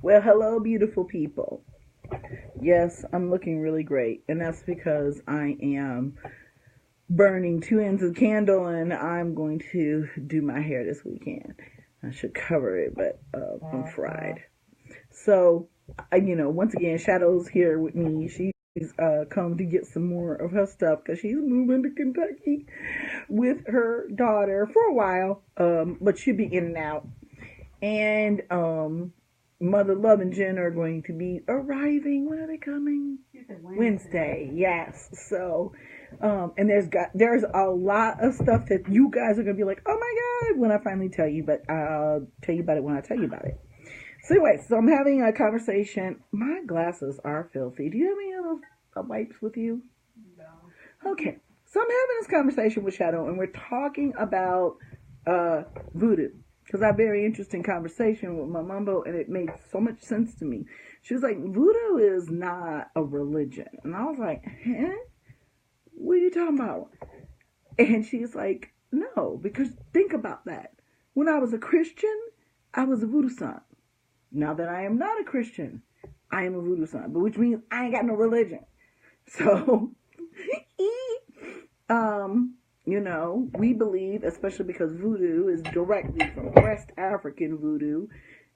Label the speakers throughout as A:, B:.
A: Well, hello, beautiful people. Yes, I'm looking really great, and that's because I am burning two ends of the candle, and I'm going to do my hair this weekend. I should cover it, but I'm fried. So, once again, Shadow's here with me. She's come to get some more of her stuff because she's moving to Kentucky with her daughter for a while, but she'll be in and out. And Mother Love and Jen are going to be arriving. When are they coming? Wednesday. Yes. So, and there's a lot of stuff that you guys are gonna be like, oh my god, when I finally tell you. But I'll tell you about it when I tell you about it. So anyway, so I'm having a conversation. My glasses are filthy. Do you have any of those wipes with you? No. Okay. So I'm having this conversation with Shadow, and we're talking about voodoo. Because I had a very interesting conversation with my mumbo, and it made so much sense to me. She was like, voodoo is not a religion. And I was like, huh? What are you talking about? And she's like, no, because think about that. When I was a Christian, I was a voodoo son. Now that I am not a Christian, I am a voodoo son, but which means I ain't got no religion. So, we believe, especially because voodoo is directly from West African voodoo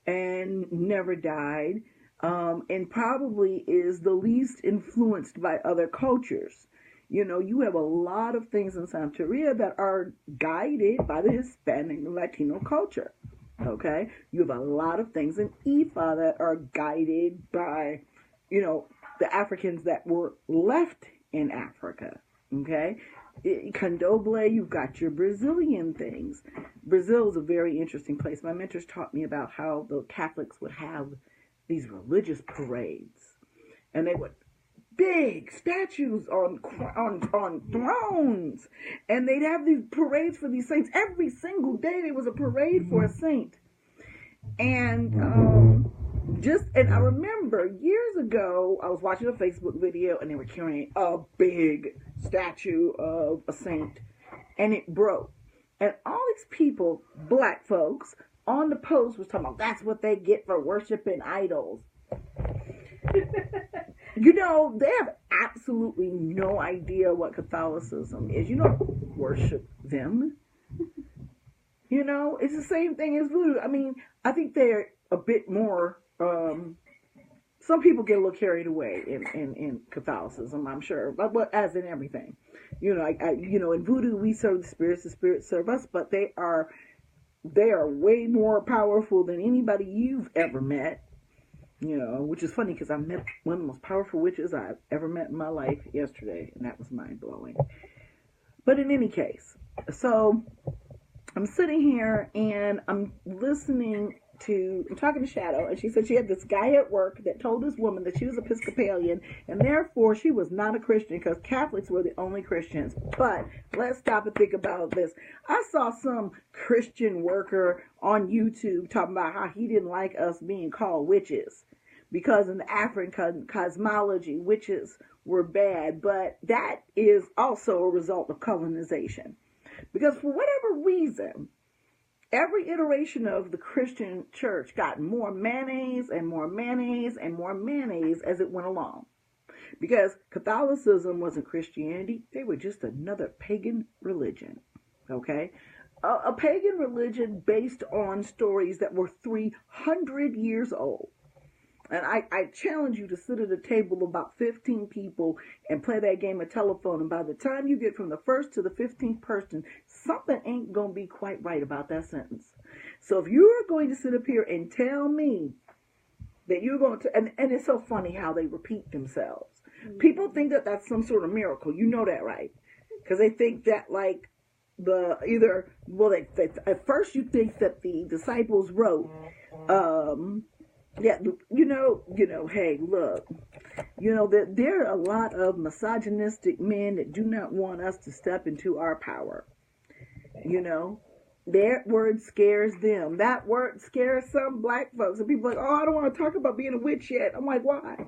A: and never died, and probably is the least influenced by other cultures. You have a lot of things in Santeria that are guided by the Hispanic and Latino culture. Okay? You have a lot of things in Ifa that are guided by, the Africans that were left in Africa. Okay? Candomblé, you've got your Brazilian things. Brazil is a very interesting place. My mentors taught me about how the Catholics would have these religious parades. And they would big statues on thrones, and they'd have these parades for these saints. Every single day there was a parade for a saint. And and I remember years ago I was watching a Facebook video, and they were carrying a big statue of a saint, and it broke. And all these people, black folks, on the post was talking about that's what they get for worshiping idols. They have absolutely no idea what Catholicism is. You don't worship them. It's the same thing as voodoo. I mean, I think they're a bit more, some people get a little carried away in Catholicism, I'm sure, but as in everything. In voodoo we serve the spirits serve us, but they are way more powerful than anybody you've ever met. Which is funny because I met one of the most powerful witches I've ever met in my life yesterday, and that was mind-blowing. But in any case, so I'm sitting here and I'm talking to Shadow, and she said she had this guy at work that told this woman that she was Episcopalian, and therefore she was not a Christian because Catholics were the only Christians. But let's stop and think about this. I saw some Christian worker on YouTube talking about how he didn't like us being called witches because in the African cosmology, witches were bad, but that is also a result of colonization. Because for whatever reason, every iteration of the Christian church got more mayonnaise and more mayonnaise and more mayonnaise as it went along. Because Catholicism wasn't Christianity, they were just another pagan religion. Okay? A pagan religion based on stories that were 300 years old. And I challenge you to sit at a table of about 15 people and play that game of telephone. And by the time you get from the first to the 15th person, something ain't going to be quite right about that sentence. So if you're going to sit up here and tell me that you're going to, and it's so funny how they repeat themselves. People think that that's some sort of miracle. You know that, right? Because they think that like at first you think that the disciples wrote, hey, look, that there are a lot of misogynistic men that do not want us to step into our power. That word scares them. That word scares some black folks. And people are like, oh, I don't want to talk about being a witch yet. I'm like, why?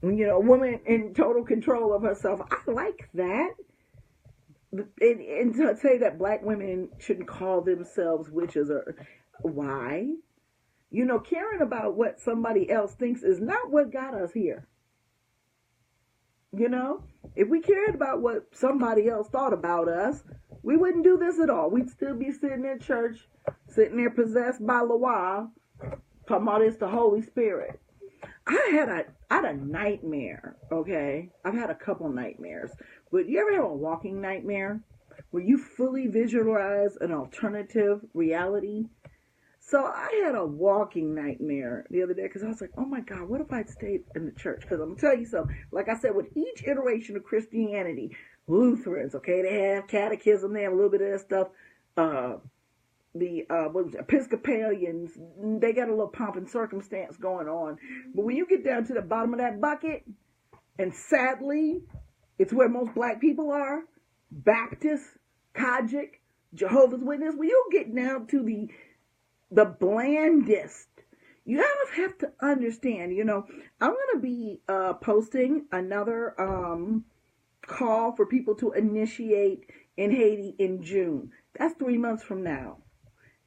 A: A woman in total control of herself. I like that. And to say that black women shouldn't call themselves witches, or why? Caring about what somebody else thinks is not what got us here. If we cared about what somebody else thought about us, we wouldn't do this at all. We'd still be sitting in church, sitting there possessed by Loa, talking about it's the Holy Spirit. I had a nightmare, okay? I've had a couple nightmares. But you ever have a walking nightmare where you fully visualize an alternative reality? So I had a walking nightmare the other day because I was like, oh my God, what if I'd stayed in the church? Because I'm going to tell you something. Like I said, with each iteration of Christianity, Lutherans, okay, they have catechism, they have a little bit of that stuff. Episcopalians, they got a little pomp and circumstance going on. But when you get down to the bottom of that bucket, and sadly, it's where most black people are, Baptists, Conjure, Jehovah's Witness, when you get down to the blandest, you have to understand, I'm going to be posting another call for people to initiate in Haiti in June. That's 3 months from now.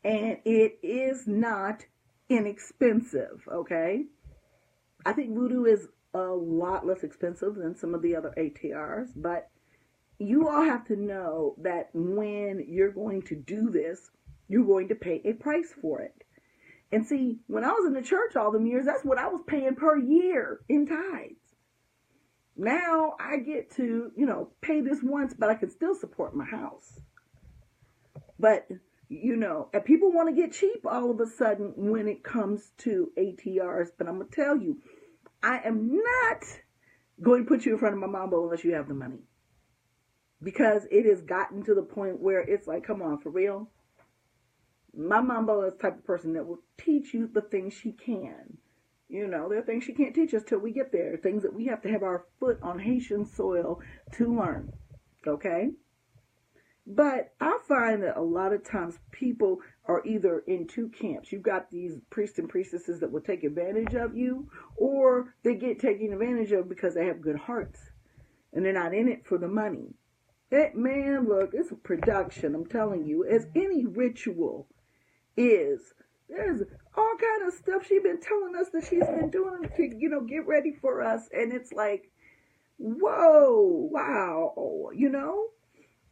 A: And it is not inexpensive, okay? I think voodoo is a lot less expensive than some of the other ATRs, but you all have to know that when you're going to do this, you're going to pay a price for it. And see, when I was in the church all them years, that's what I was paying per year in tithes. Now I get to, pay this once, but I can still support my house. But, and people want to get cheap all of a sudden when it comes to ATRs. But I'm going to tell you, I am not going to put you in front of my mambo unless you have the money. Because it has gotten to the point where it's like, come on, for real? My mambo is the type of person that will teach you the things she can. There are things she can't teach us till we get there. Things that we have to have our foot on Haitian soil to learn. Okay? But I find that a lot of times people are either in two camps. You've got these priests and priestesses that will take advantage of you, or they get taken advantage of because they have good hearts and they're not in it for the money. Man, look, it's a production, I'm telling you. As any ritual is, there's all kind of stuff she's been telling us that she's been doing to, get ready for us. And it's like, whoa, wow,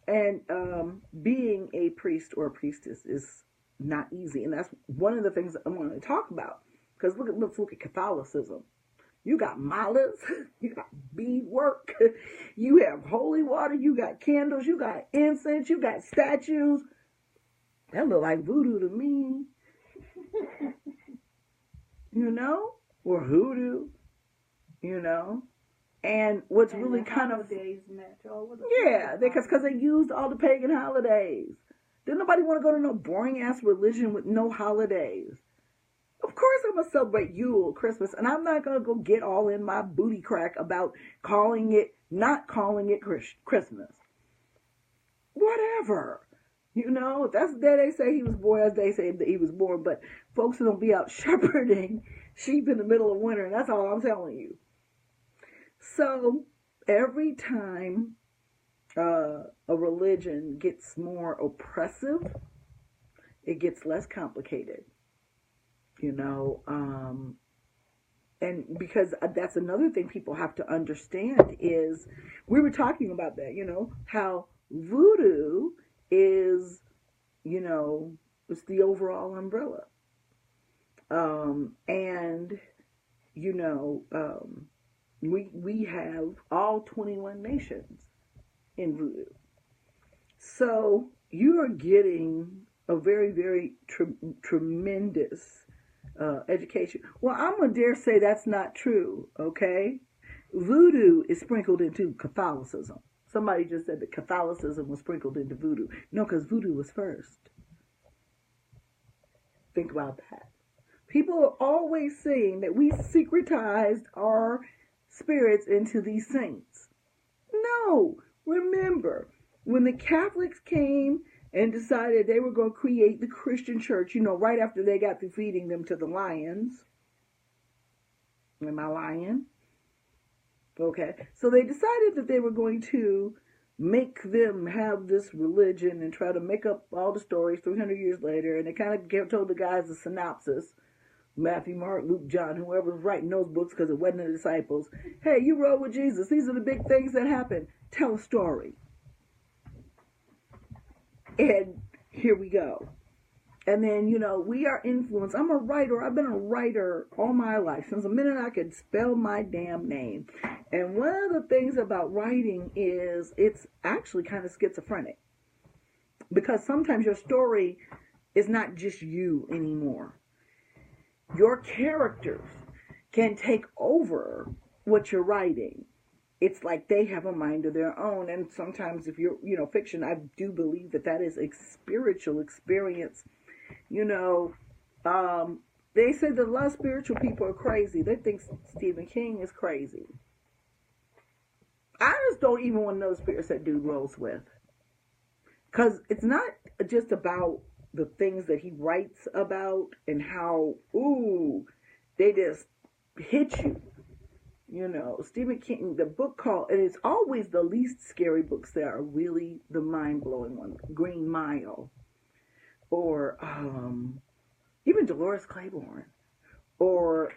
A: And being a priest or a priestess is not easy. And that's one of the things that I want to talk about. Because let's look at Catholicism. You got malas, you got beadwork, you have holy water, you got candles, you got incense, you got statues. That look like voodoo to me. Or hoodoo, And what's and really kind of... Yeah, because they used all the pagan holidays. Didn't nobody want to go to no boring-ass religion with no holidays. Of course I'm going to celebrate Yule, Christmas, and I'm not going to go get all in my booty crack about not calling it Christmas. Whatever. That's the day they say he was born, that's the day they say that he was born, but folks don't be out shepherding sheep in the middle of winter, and that's all I'm telling you. So, every time a religion gets more oppressive, it gets less complicated. And because that's another thing people have to understand is, we were talking about that, how voodoo is, it's the overall umbrella. We have all 21 nations in voodoo. So you are getting a very, very tremendous education. Well, I'm going to dare say that's not true, okay? Voodoo is sprinkled into Catholicism. Somebody just said that Catholicism was sprinkled into voodoo. No, because voodoo was first. Think about that. People are always saying that we secretized our spirits into these saints. No, remember, when the Catholics came and decided they were going to create the Christian church, right after they got through feeding them to the lions. Am I lying? Okay, so they decided that they were going to make them have this religion and try to make up all the stories 300 years later, and they kind of told the guys a synopsis Matthew, Mark, Luke, John, whoever was writing those books, because it wasn't the disciples. Hey, you rode with Jesus. These are the big things that happened. Tell a story. And here we go. And then, we are influenced. I'm a writer. I've been a writer all my life, since the minute I could spell my damn name. And one of the things about writing is it's actually kind of schizophrenic. Because sometimes your story is not just you anymore. Your characters can take over what you're writing. It's like they have a mind of their own. And sometimes if you're, fiction, I do believe that is a spiritual experience. They say that a lot of spiritual people are crazy. They think Stephen King is crazy. I just don't even want to know the spirits that dude rolls with. Because it's not just about the things that he writes about and how, they just hit you. Stephen King, the book called, and it's always the least scary books that are really the mind-blowing one. Green Mile. Or even Dolores Claiborne. Or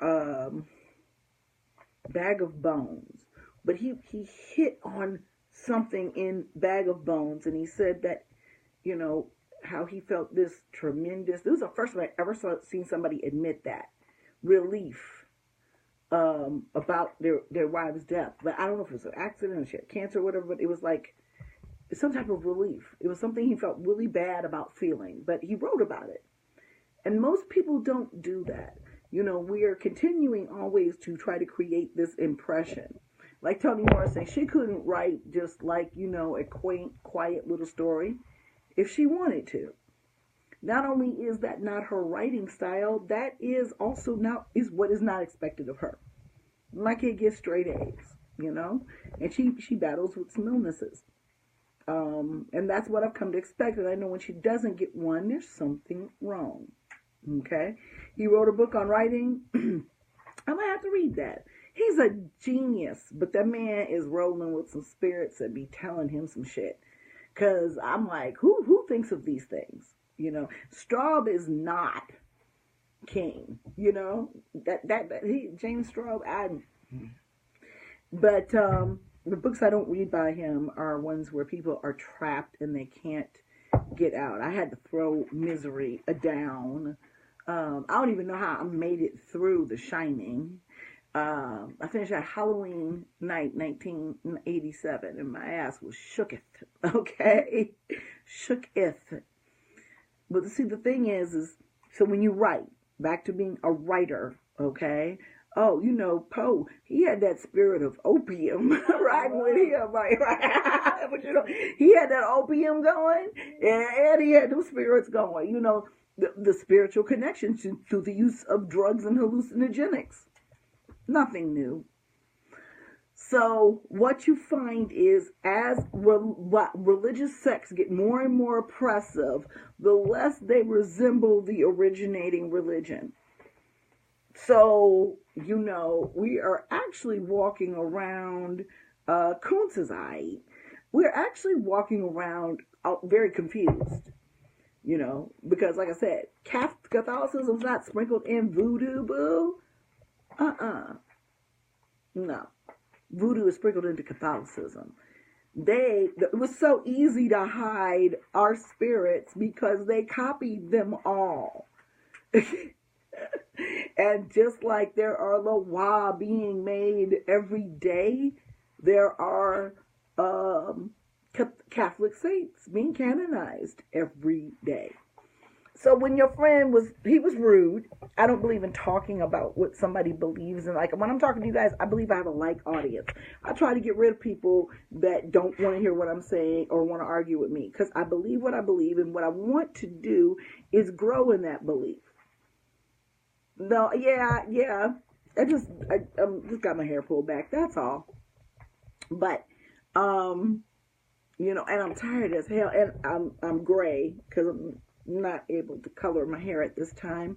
A: Bag of Bones. But he hit on something in Bag of Bones, and he said that, how he felt this tremendous, this was the first time I ever seen somebody admit that, relief about their wife's death. But I don't know if it was an accident or she had cancer or whatever, but it was like some type of relief. It was something he felt really bad about feeling, but he wrote about it. And most people don't do that. We are continuing always to try to create this impression. Like Toni Morrison, she couldn't write just like, a quaint, quiet little story if she wanted to. Not only is that not her writing style, that is also is what is not expected of her. My kid gets straight A's, and she battles with some illnesses. And that's what I've come to expect. And I know when she doesn't get one, there's something wrong. Okay? He wrote a book on writing. I'm going to have to read that. He's a genius, but that man is rolling with some spirits that be telling him some shit. Because I'm like, who thinks of these things? Straub is not King. James Straub. But the books I don't read by him are ones where people are trapped and they can't get out. I had to throw Misery down. I don't even know how I made it through The Shining. I finished that Halloween night, 1987, and my ass was shooketh, okay? Shooketh. But see, the thing is, so when you write, back to being a writer, okay? Oh, Poe, he had that spirit of opium, right? With him, right? But, he had that opium going, and he had those spirits going, the spiritual connection through the use of drugs and hallucinogenics. Nothing new. So what you find is as religious sects get more and more oppressive, the less they resemble the originating religion. So, we are actually walking around, Kuntz's eye. We're actually walking around very confused, because like I said, Catholicism is not sprinkled in voodoo, boo. No. Voodoo is sprinkled into Catholicism. It was so easy to hide our spirits because they copied them all. And just like there are Loa being made every day, there are Catholic saints being canonized every day. So when your friend was rude. I don't believe in talking about what somebody believes in. Like when I'm talking to you guys, I believe I have a like audience. I try to get rid of people that don't want to hear what I'm saying or want to argue with me, because I believe what I believe, and what I want to do is grow in that belief. No, yeah. I just got my hair pulled back. That's all. But and I'm tired as hell, and I'm gray because I'm not able to color my hair at this time.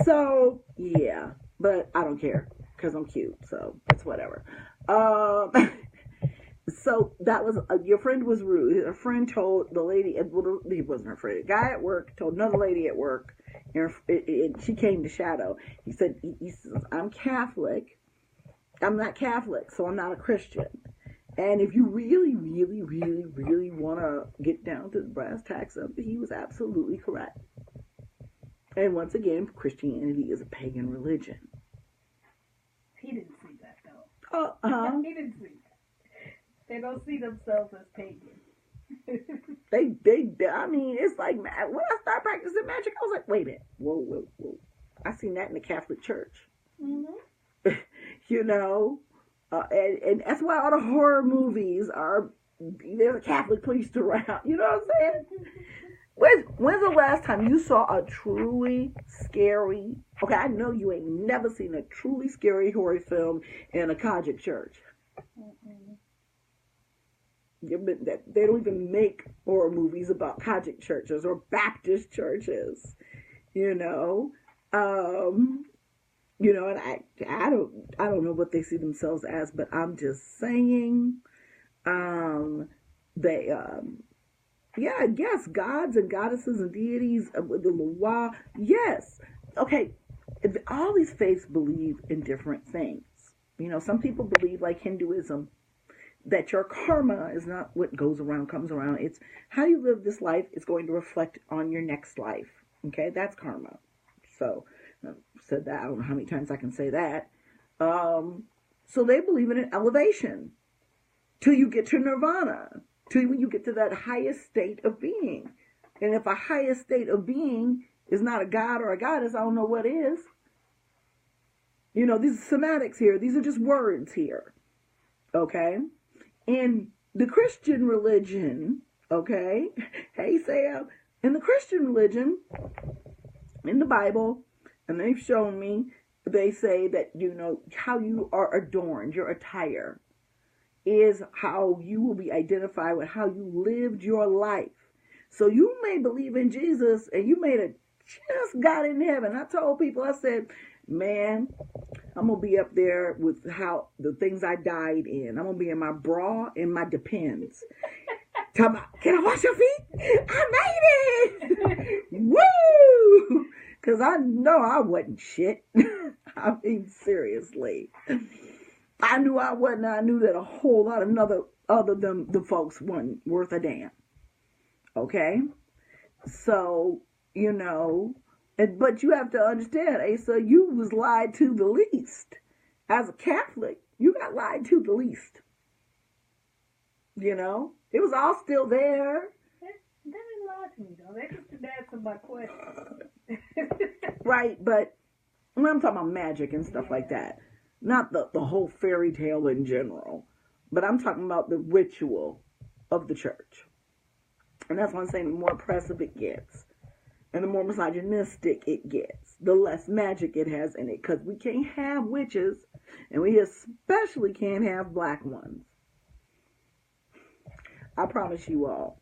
A: So yeah, but I don't care because I'm cute, so it's whatever. So that was your friend was rude. Her friend told the lady, well, he wasn't her friend. A guy at work told another lady at work, she came to Shadow. He said, I'm Catholic. I'm not Catholic, so I'm not a Christian. And if you really, really, really, really want to get down to the brass tacks of it, he was absolutely correct. And once again, Christianity is a pagan religion.
B: He didn't see that, though. He didn't see that. They don't see themselves as pagan.
A: I mean, it's like, when I started practicing magic, I was like, wait a minute, whoa. I seen that in the Catholic Church.
B: Mm-hmm.
A: You know, and that's why all the horror movies there's a Catholic priest around. You know what I'm saying? When's the last time you saw a truly scary, okay, I know you ain't never seen a truly scary horror film in a Catholic church. Mm-mm. They don't even make horror movies about Catholic churches or Baptist churches, you know. And I don't know what they see themselves as, but I'm just saying, yes, gods and goddesses and deities, the Loa, yes. Okay, all these faiths believe in different things. You know, some people believe, like Hinduism, that your karma is not what goes around, comes around. It's how you live this life is going to reflect on your next life. Okay, that's karma. So, I've said that, I don't know how many times I can say that. So they believe in an elevation till you get to nirvana, till when you get to that highest state of being. And if a highest state of being is not a god or a goddess, I don't know what is. You know, these are semantics here. These are just words here. Okay? In the Christian religion, okay? Hey, Sam. In the Christian religion, in the Bible, and they've shown me, they say that, you know, how you are adorned, your attire, is how you will be identified with how you lived your life. So you may believe in Jesus and you may have just got in heaven. I told people, I said, man, I'm going to be up there with how the things I died in. I'm going to be in my bra and my Depends. Talking about, can I wash your feet? I made it! Woo! Because I know I wasn't shit. I mean, seriously. I knew I wasn't. I knew that a whole lot of other than the folks weren't worth a damn. Okay? So, you know, but you have to understand, Asa, you was lied to the least. As a Catholic, you got lied to the least. You know? It was all still there.
B: They didn't lie to me, though. They just answered my question.
A: Right, but when I'm talking about magic and stuff like that, not the whole fairy tale in general, but I'm talking about the ritual of the church. And that's why I'm saying the more oppressive it gets, and the more misogynistic it gets, the less magic it has in it. Because we can't have witches, and we especially can't have black ones. I promise you all,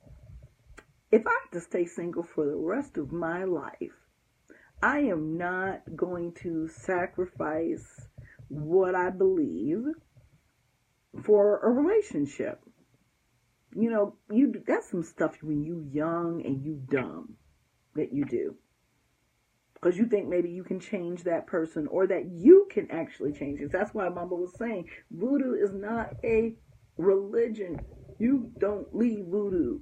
A: if I have to stay single for the rest of my life, I am not going to sacrifice what I believe for a relationship. You know, that's some stuff when you young and you dumb that you do. Because you think maybe you can change that person or that you can actually change it. That's why Mama was saying voodoo is not a religion. You don't leave voodoo.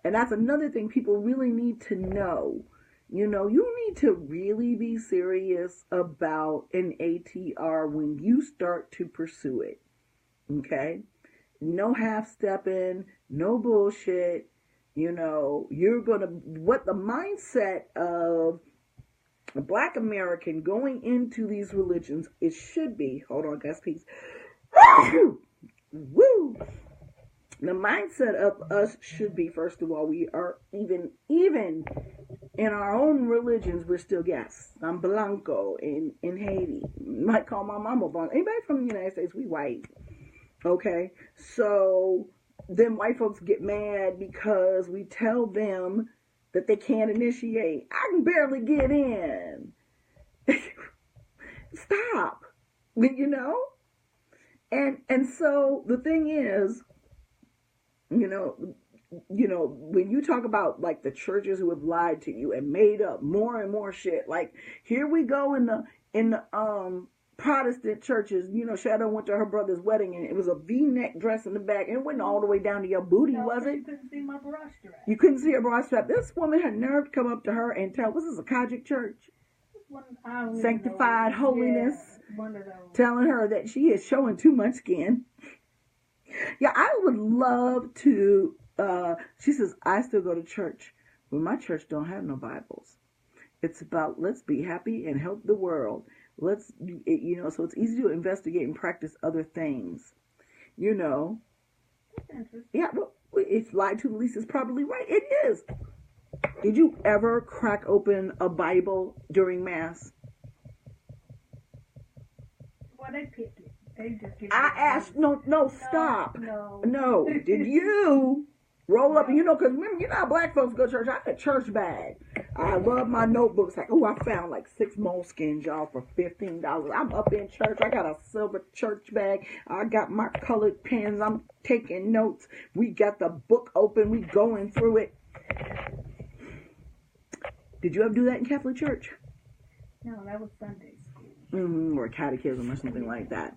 A: And that's another thing people really need to know. You know, you need to really be serious about an ATR when you start to pursue it. Okay? No half-stepping, no bullshit. You know, you're going to, what the mindset of a black American going into these religions, it should be, hold on, guys, please. Woo! The mindset of us should be, first of all, we are even in our own religions, we're still guests. I'm Blanco in Haiti. Might call my mama Blanco. Anybody from the United States, we white. Okay? So then white folks get mad because we tell them that they can't initiate. I can barely get in. Stop. You know? And so the thing is, you know, when you talk about like the churches who have lied to you and made up more and more shit, like here we go in the Protestant churches. Shadow went to her brother's wedding and it was a V-neck dress in the back and it wasn't all the way down to your booty, was it?
B: You couldn't see my bra strap.
A: You couldn't see her bra strap. This woman had nerve to come up to her and tell, "This is a Conjure church, sanctified holiness,"
B: one of those.
A: Telling her that she is showing too much skin. Yeah, I would love to. She says, "I still go to church, but my church don't have no Bibles. It's about let's be happy and help the world. So it's easy to investigate and practice other things.
B: That's interesting.
A: Yeah, well, if lied to Lisa is probably right. It is. Did you ever crack open a Bible during Mass?
B: Well, they pick it. They just get
A: I asked, no, stop.
B: No.
A: Did you roll up? Because remember, how black folks go to church. I had a church bag. I love my notebooks. Like, I found like 6 moleskins, y'all, for $15. I'm up in church. I got a silver church bag. I got my colored pens. I'm taking notes. We got the book open. We going through it. Did you ever do that in Catholic church?
B: No, that was Sunday school.
A: Or catechism or something like that.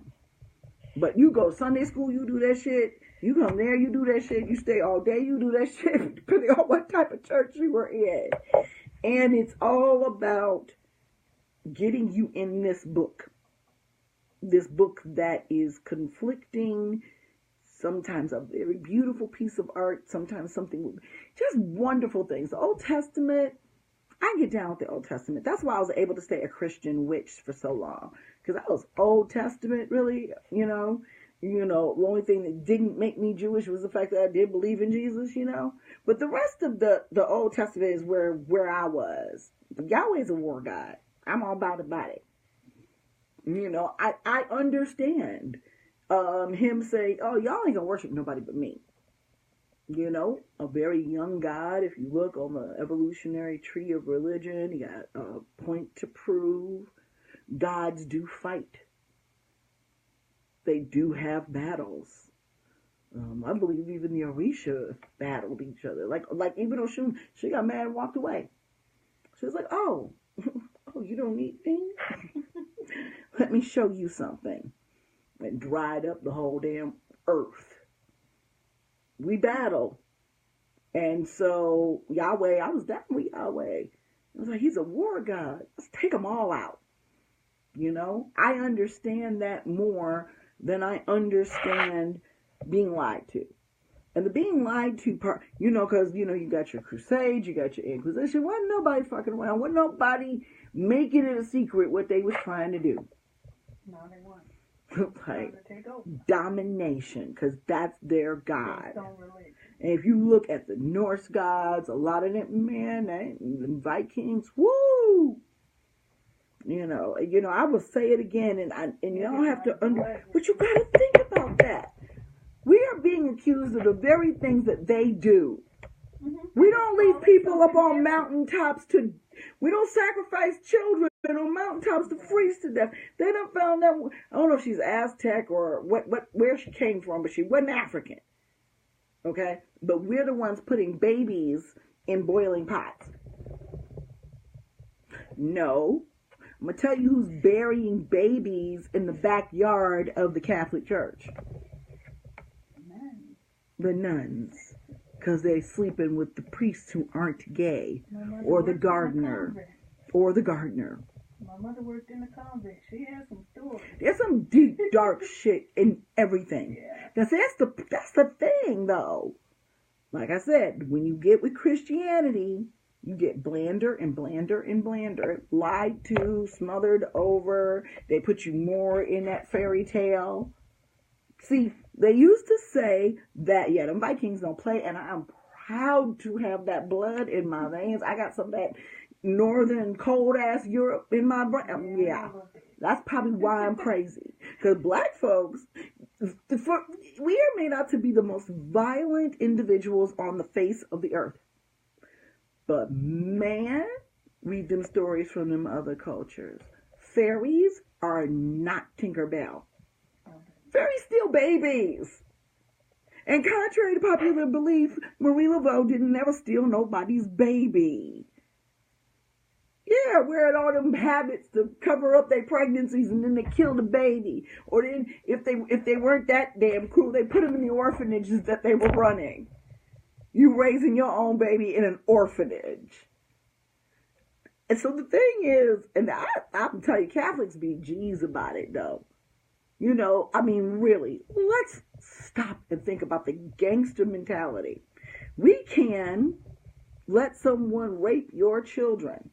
A: But you go Sunday school, you do that shit. You come there, you do that shit. You stay all day, you do that shit. Depending on what type of church you were in. And it's all about getting you in this book. This book that is conflicting. Sometimes a very beautiful piece of art. Sometimes something, just wonderful things. The Old Testament, I get down with the Old Testament. That's why I was able to stay a Christian witch for so long. Because I was Old Testament, really, the only thing that didn't make me Jewish was the fact that I did believe in Jesus, But the rest of the Old Testament is where I was. Yahweh's a war god. I'm all about it. I understand him saying, "Oh, y'all ain't gonna worship nobody but me." A very young God. If you look on the evolutionary tree of religion, you got a point to prove. Gods do fight. They do have battles. I believe even the Orisha battled each other. Like even though she got mad and walked away. She was like, "Oh, you don't need things? Let me show you something." And dried up the whole damn earth. We battle. And so Yahweh, I was down with Yahweh. I was like, he's a war god. Let's take them all out. I understand that more than I understand being lied to. And the being lied to part, because, you got your crusades, you got your Inquisition. Wasn't nobody fucking around. Wasn't nobody making it a secret what they was trying to do.
B: No, they weren't.
A: Like, domination, because that's their god.
B: Religion.
A: And if you look at the Norse gods, a lot of them, man, the Vikings, woo! I will say it again, and you don't have to but you gotta think about that. We are being accused of the very things that they do. Mm-hmm. We don't leave people up on mountaintops we don't sacrifice children on mountaintops to freeze to death. They done found that, I don't know if she's Aztec or where she came from, but she wasn't African. Okay? But we're the ones putting babies in boiling pots. No. I'm going to tell you who's burying babies in the backyard of the Catholic Church. The nuns. Because they're sleeping with the priests who aren't gay. Or the gardener. My
B: mother worked in a convent. She has some stories.
A: There's some deep, dark shit in everything.
B: Yeah.
A: That's the thing, though. Like I said, when you get with Christianity, you get blander and blander and blander. Lied to, smothered over. They put you more in that fairy tale. See, they used to say that, them Vikings don't play, and I'm proud to have that blood in my veins. I got some of that northern cold-ass Europe in my brain. Yeah, that's probably why I'm crazy. Because black folks, we are made out to be the most violent individuals on the face of the earth. But man, read them stories from them other cultures. Fairies are not Tinkerbell. Fairies still babies. And contrary to popular belief, Marie Laveau didn't never steal nobody's baby. Yeah, wearing all them habits to cover up their pregnancies, and then they kill the baby. Or then, if they weren't that damn cruel, they put them in the orphanages that they were running. You raising your own baby in an orphanage. And so the thing is, and I can tell you, Catholics be G's about it, though. You know, I mean, really, let's stop and think about the gangster mentality. We can let someone rape your children.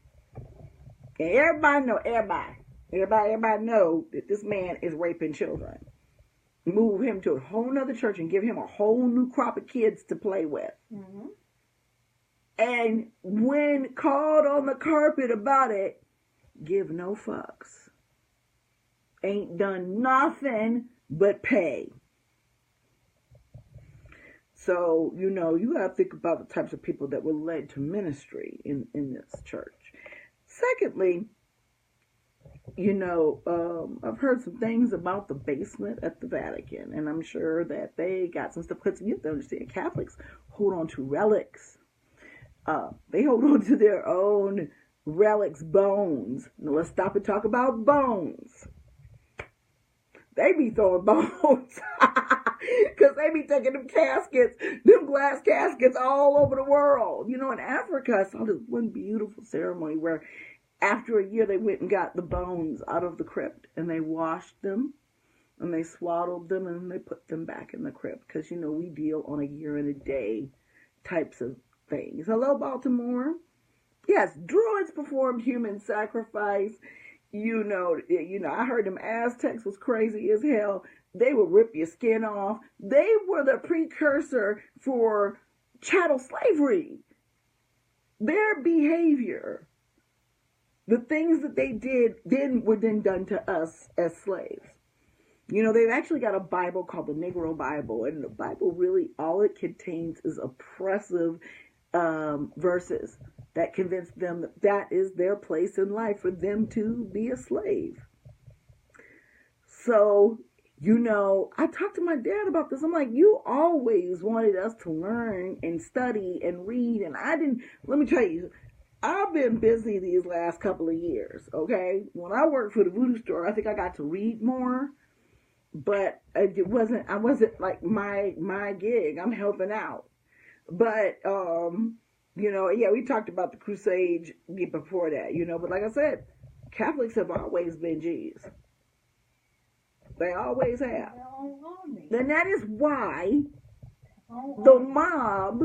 A: And everybody know that this man is raping children. Move him to a whole nother church and give him a whole new crop of kids to play with. Mm-hmm. And when called on the carpet about it, give no fucks. Ain't done nothing but pay. So, you know, you gotta think about the types of people that were led to ministry in this church. Secondly, you know, I've heard some things about the basement at the Vatican, and I'm sure that they got some stuff, because you have to understand, Catholics hold on to relics. They hold on to their own relics, bones. Now let's stop and talk about bones. They be throwing bones, because they be taking them caskets, them glass caskets all over the world. You know, in Africa, I saw this one beautiful ceremony where after a year they went and got the bones out of the crypt, and they washed them, and they swaddled them, and they put them back in the crypt, because, you know, we deal on a year and a day types of things. Hello, Baltimore. Yes, druids performed human sacrifice. You know, I heard them Aztecs was crazy as hell. They would rip your skin off. They were the precursor for chattel slavery. Their behavior, the things that they did were then done to us as slaves. You know, they've actually got a Bible called the Negro Bible, and the Bible really, all it contains is oppressive verses that convince them that that is their place in life, for them to be a slave. So, you know, I talked to my dad about this. I'm like, you always wanted us to learn and study and read, and I didn't. Let me tell you, I've been busy these last couple of years, okay? When I worked for the voodoo store, I think I got to read more, but I wasn't like my gig. I'm helping out. But, you know, yeah, we talked about the Crusades before that, you know, but like I said, Catholics have always been G's. They always have. And that is why the mob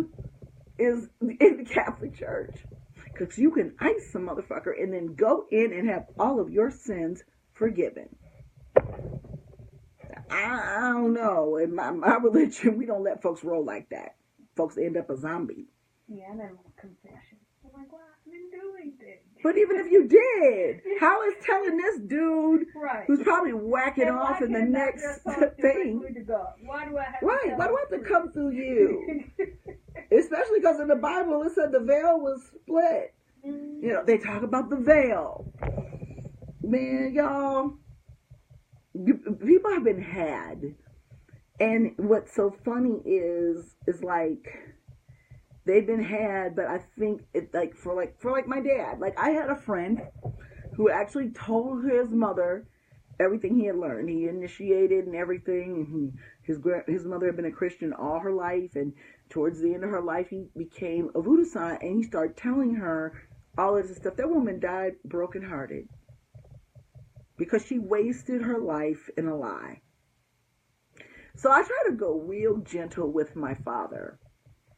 A: is in the Catholic Church. Because you can ice some motherfucker and then go in and have all of your sins forgiven. I don't know. In my religion, we don't let folks roll like that. Folks end up a zombie.
B: Yeah, I never want confession. I'm like, well, I didn't do anything.
A: But even if you did, how is telling this dude
B: right,
A: who's probably whacking off in the next thing?
B: Why do I have
A: Why do I have to come through you? Especially because in the Bible it said the veil was split. Mm-hmm. You know, they talk about the veil. Man, y'all, people have been had. And what's so funny is like, they've been had, but I think it for my dad. Like, I had a friend who actually told his mother everything he had learned. He initiated and everything. His mother had been a Christian all her life, and towards the end of her life, he became a voodoo saint, and he started telling her all of this stuff. That woman died brokenhearted because she wasted her life in a lie. So I try to go real gentle with my father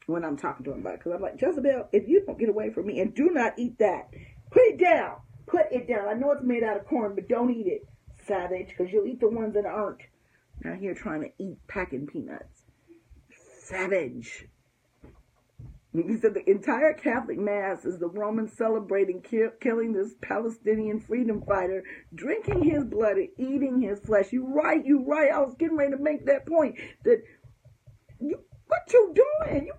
A: when I'm talking to him about it, because I'm like, Jezebel, if you don't get away from me, and do not eat that, put it down. Put it down. I know it's made out of corn, but don't eat it, savage, because you'll eat the ones that aren't. Now here trying to eat packing peanuts. Savage. He said the entire Catholic Mass is the Romans celebrating killing this Palestinian freedom fighter, drinking his blood and eating his flesh. You right. I was getting ready to make that point. That what you doing?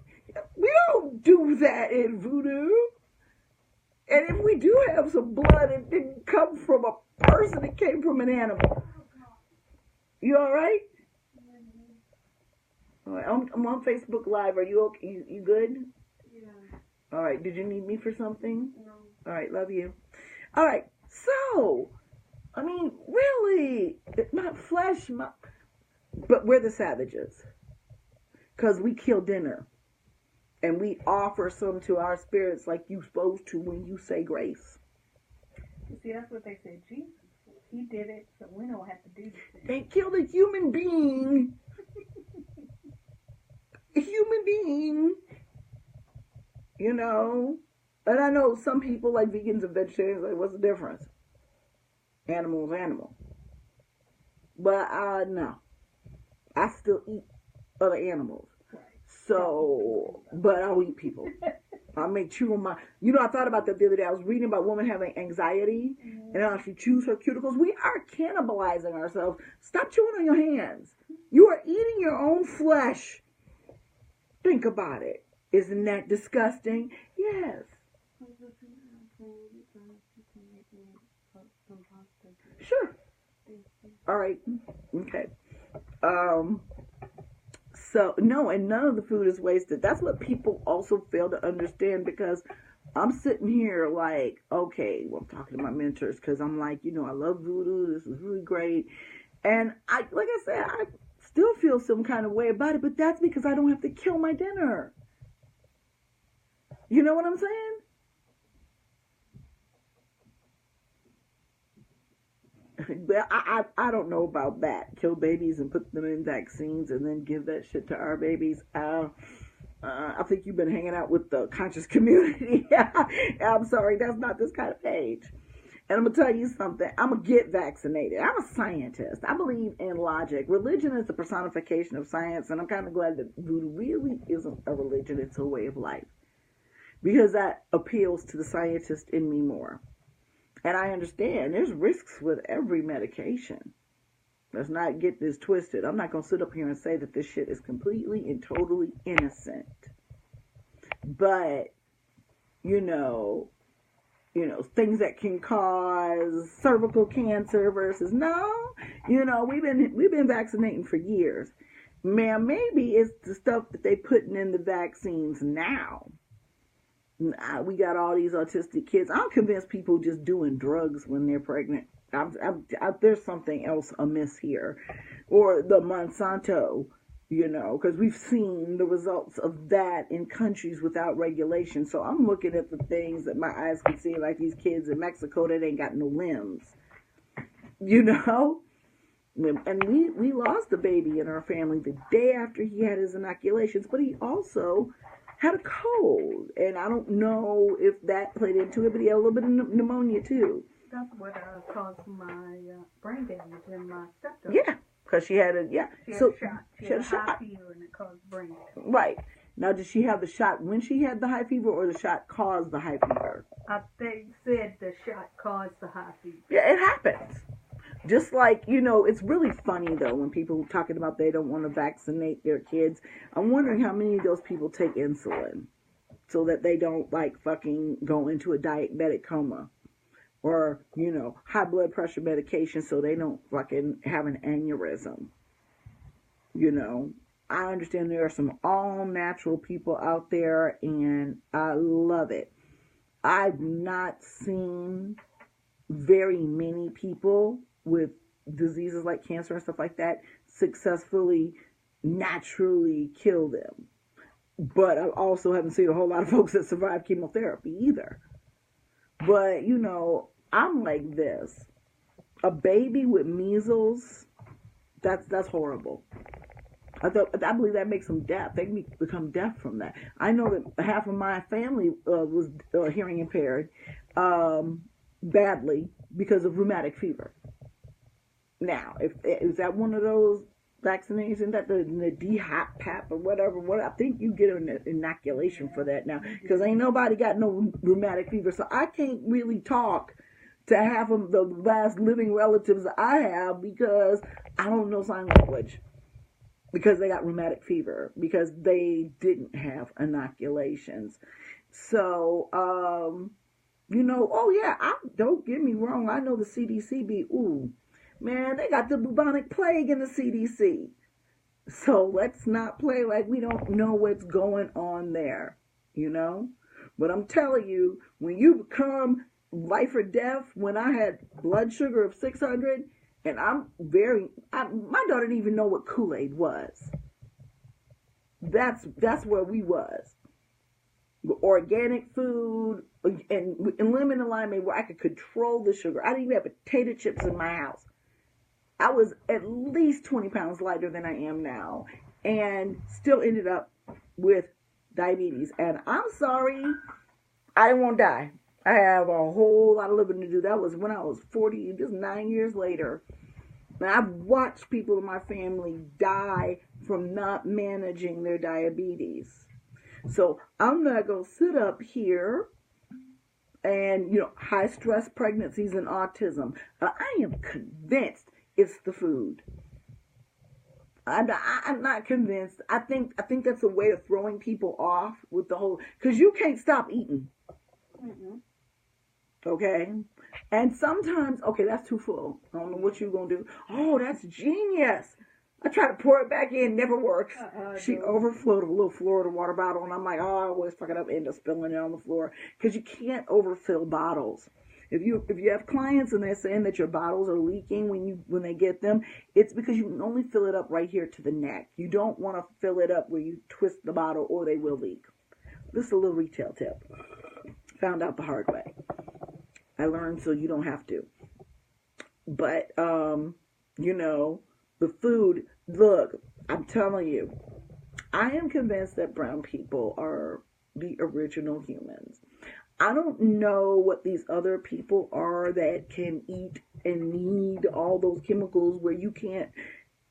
A: We don't do that in voodoo. And if we do have some blood, it didn't come from a person. It came from an animal. You all right? All right, I'm on Facebook Live. Are you okay? You good?
B: Yeah.
A: All right. Did you need me for something?
B: No.
A: All right. Love you. All right. So, I mean, really, my flesh, but we're the savages because we kill dinner and we offer some to our spirits like you're supposed to when you say grace.
B: See, that's what they said. Jesus, he did it, so we don't have to do this.
A: They killed a human being. A human being. You know? And I know some people like vegans and vegetarians, like, what's the difference? Animal's animal. But no. I still eat other animals. So, but I'll eat people. I may chew on my, I thought about that the other day. I was reading about a woman having anxiety, and how she chews her cuticles. We are cannibalizing ourselves. Stop chewing on your hands. You are eating your own flesh. Think about it. Isn't that disgusting? Yes. Sure. All right. Okay. So, no, and none of the food is wasted. That's what people also fail to understand, because I'm sitting here like, okay, well, I'm talking to my mentors because I'm like, I love voodoo. This is really great. And like I said, I still feel some kind of way about it, but that's because I don't have to kill my dinner. You know what I'm saying? I don't know about that. Kill babies and put them in vaccines and then give that shit to our babies. I think you've been hanging out with the conscious community. I'm sorry, that's not this kind of page. And I'm going to tell you something. I'm going to get vaccinated. I'm a scientist. I believe in logic. Religion is the personification of science, and I'm kind of glad that voodoo really isn't a religion. It's a way of life. Because that appeals to the scientist in me more. And I understand there's risks with every medication. Let's not get this twisted. I'm not going to sit up here and say that this shit is completely and totally innocent. But, things that can cause cervical cancer versus we've been vaccinating for years. Man, maybe it's the stuff that they putting in the vaccines now. We got all these autistic kids. I'm convinced people just doing drugs when they're pregnant. There's something else amiss here. Or the Monsanto, because we've seen the results of that in countries without regulation. So I'm looking at the things that my eyes can see, like these kids in Mexico that ain't got no limbs. And we lost a baby in our family the day after he had his inoculations, but he also had a cold, and I don't know if that played into it, but he had a little bit of pneumonia too.
B: That's what caused my brain damage in my stepdaughter.
A: Yeah, because she had a
B: She had a shot. She had a high fever, and it caused brain damage.
A: Right. Now, did she have the shot when she had the high fever, or the shot caused the high fever?
B: They said the shot caused the high fever.
A: Yeah, it happens. Just like, it's really funny, though, when people talking about they don't want to vaccinate their kids. I'm wondering how many of those people take insulin so that they don't, fucking go into a diabetic coma. Or, high blood pressure medication so they don't fucking have an aneurysm. I understand there are some all-natural people out there, and I love it. I've not seen very many people with diseases like cancer and stuff like that successfully, naturally kill them. But I also haven't seen a whole lot of folks that survive chemotherapy either. But, I'm like this. A baby with measles, that's horrible. I believe that makes them deaf. They can become deaf from that. I know that half of my family was hearing impaired badly because of rheumatic fever. Now, is that one of those vaccinations, that the DHAP or whatever? I think you get an inoculation for that now, because ain't nobody got no rheumatic fever. So I can't really talk to half of the last living relatives I have because I don't know sign language. Because they got rheumatic fever, because they didn't have inoculations. So, don't get me wrong. I know the CDC be, man, they got the bubonic plague in the CDC. So let's not play like we don't know what's going on there, you know? But I'm telling you, when you become life or death, when I had blood sugar of 600, and my daughter didn't even know what Kool-Aid was. That's where we was. Organic food and lemon and limeade where I could control the sugar. I didn't even have potato chips in my house. I was at least 20 pounds lighter than I am now and still ended up with diabetes. And I'm sorry, I didn't want to die. I have a whole lot of living to do. That was when I was 40, just 9 years later. And I've watched people in my family die from not managing their diabetes. So I'm not going to sit up here and, high stress pregnancies and autism. I am convinced it's the food. I'm not convinced. I think that's a way of throwing people off with the whole, because you can't stop eating. Mm-hmm. Okay? And sometimes, okay, that's too full. I don't know what you're going to do. Oh, that's genius. I try to pour it back in, never works. She overflowed a little Florida water bottle, and I'm like, oh, I always fuck it up, end up spilling it on the floor. Because you can't overfill bottles. If you have clients and they're saying that your bottles are leaking when they get them, it's because you can only fill it up right here to the neck. You don't want to fill it up where you twist the bottle or they will leak. This is a little retail tip. Found out the hard way. I learned so you don't have to. But, the food, look, I'm telling you, I am convinced that brown people are the original humans. I don't know what these other people are that can eat and need all those chemicals where you can't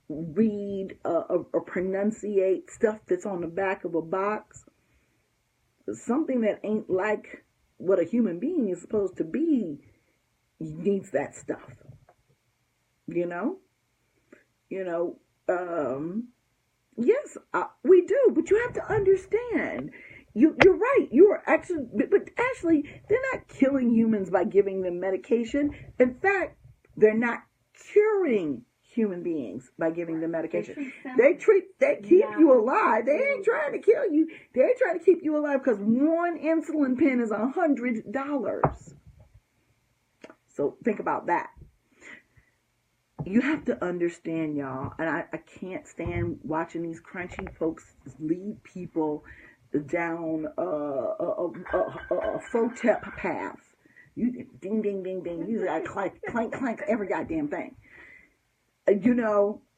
A: read or pronunciate stuff that's on the back of a box. Something that ain't like what a human being is supposed to be needs that stuff. Yes, we do, but you have to understand. You're right. You are actually, but actually, they're not killing humans by giving them medication. In fact, they're not curing human beings by giving them medication. They keep you alive. They ain't trying to kill you. They're trying to keep you alive because one insulin pen is $100. So think about that. You have to understand, y'all, and I can't stand watching these crunchy folks lead people down a faux-tep path. You ding, ding, ding, ding. You got clank, clank, clank, every goddamn thing.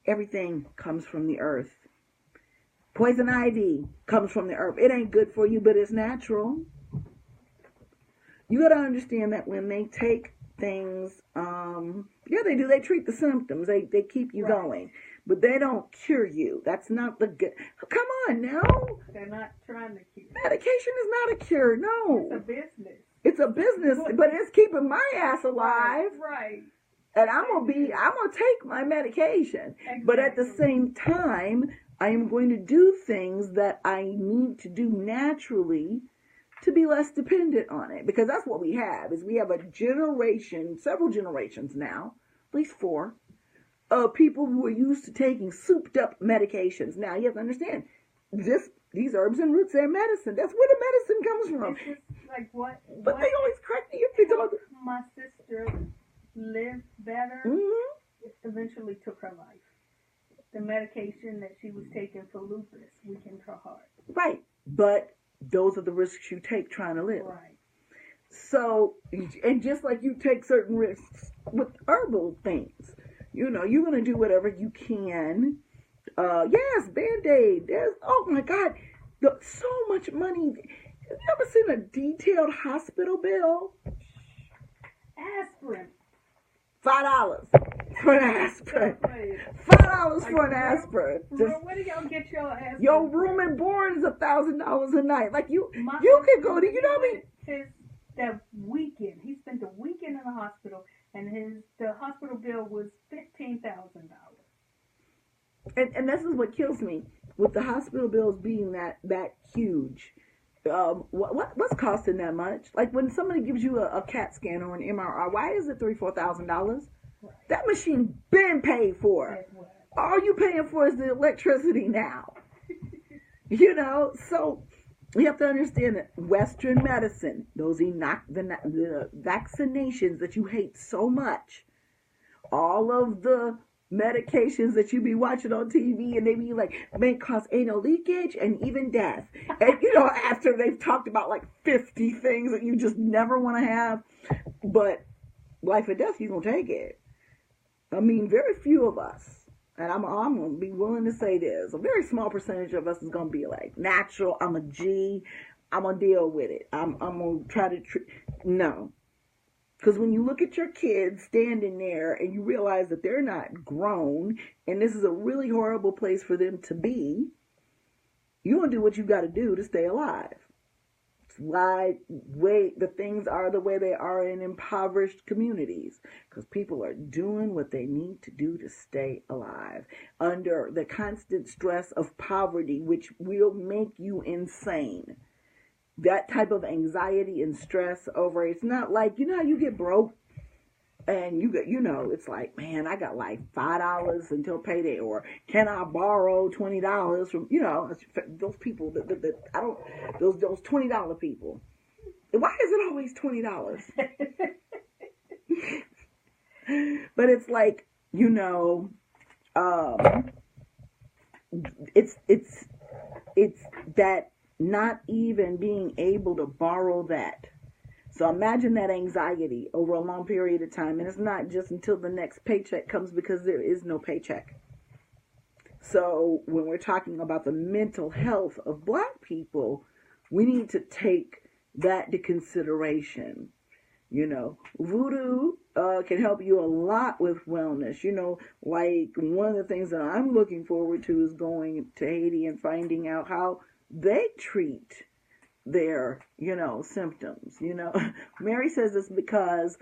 A: Everything comes from the earth. Poison ivy comes from the earth. It ain't good for you, but it's natural. You got to understand that when they take things, they do. They treat the symptoms. They keep you going. But they don't cure you. That's not the good. Come on now.
B: They're not trying to cure.
A: Medication is not a cure. No.
B: It's a business.
A: It's a business, but it's keeping my ass alive.
B: Right.
A: And I'm gonna take my medication. Exactly. But at the same time, I am going to do things that I need to do naturally to be less dependent on it. Because that's what we have, is we have several generations now, at least 4, of people who are used to taking souped up medications. Now, you have to understand, these herbs and roots, they're medicine. That's where the medicine comes from.
B: It's just like what?
A: But they always correct me if they don't.
B: My sister lived better.
A: Mm-hmm.
B: It eventually took her life. The medication that she was taking for lupus weakened her heart.
A: Right. But those are the risks you take trying to live.
B: Right.
A: So, and just like you take certain risks with herbal things, you're going to do whatever you can. Yes, Band-Aid. Oh my God, so much money. Have you ever seen a detailed hospital bill?
B: Aspirin.
A: $5 for an aspirin. $5 for an aspirin.
B: Where do y'all get your aspirin?
A: Your room and board is $1,000 a night. Like you could go to, what I mean?
B: That weekend, he spent the weekend in the hospital, and the hospital bill was $15,000.
A: And this is what kills me with the hospital bills being that huge. What's costing that much? Like when somebody gives you a CAT scan or an MRI, why is it $3,000-$4,000? Right. That machine been paid for. All you paying for is the electricity now. So you have to understand that Western medicine, the vaccinations that you hate so much, all of the medications that you be watching on TV and they be like, may cause anal leakage and even death. And after they've talked about like 50 things that you just never want to have, but life or death, you're going to take it. I mean, very few of us, and I'm going to be willing to say this, a very small percentage of us is going to be like, natural, I'm a G, I'm going to deal with it. I'm going to try to, no. Because when you look at your kids standing there and you realize that they're not grown and this is a really horrible place for them to be, you're going to do what you got to do to stay alive. It's why the things are the way they are in impoverished communities. Because people are doing what they need to do to stay alive under the constant stress of poverty, which will make you insane. That type of anxiety and stress over it's not like, how you get broke and you get, it's like, man, I got like $5 until payday, or can I borrow $20 from, those people that I don't, those $20 people. Why is it always $20? But it's like, it's that not even being able to borrow that. So imagine that anxiety over a long period of time. And it's not just until the next paycheck comes, because there is no paycheck. So when we're talking about the mental health of Black people, we need to take that into consideration. Voodoo can help you a lot with wellness. Like one of the things that I'm looking forward to is going to Haiti and finding out how they treat their, symptoms. Mary says it's because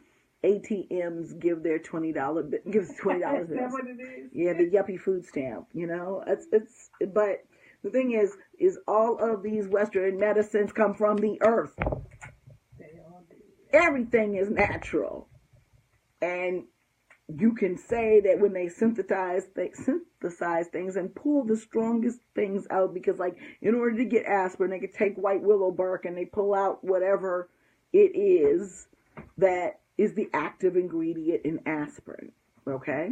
A: ATMs give their gives $20
B: Is that what it is?
A: Yeah, the yuppie food stamp. But the thing is all of these Western medicines come from the earth.
B: They all do.
A: Everything is natural, and you can say that when they synthesize things and pull the strongest things out, because like in order to get aspirin, they could take white willow bark and they pull out whatever it is that is the active ingredient in aspirin, okay?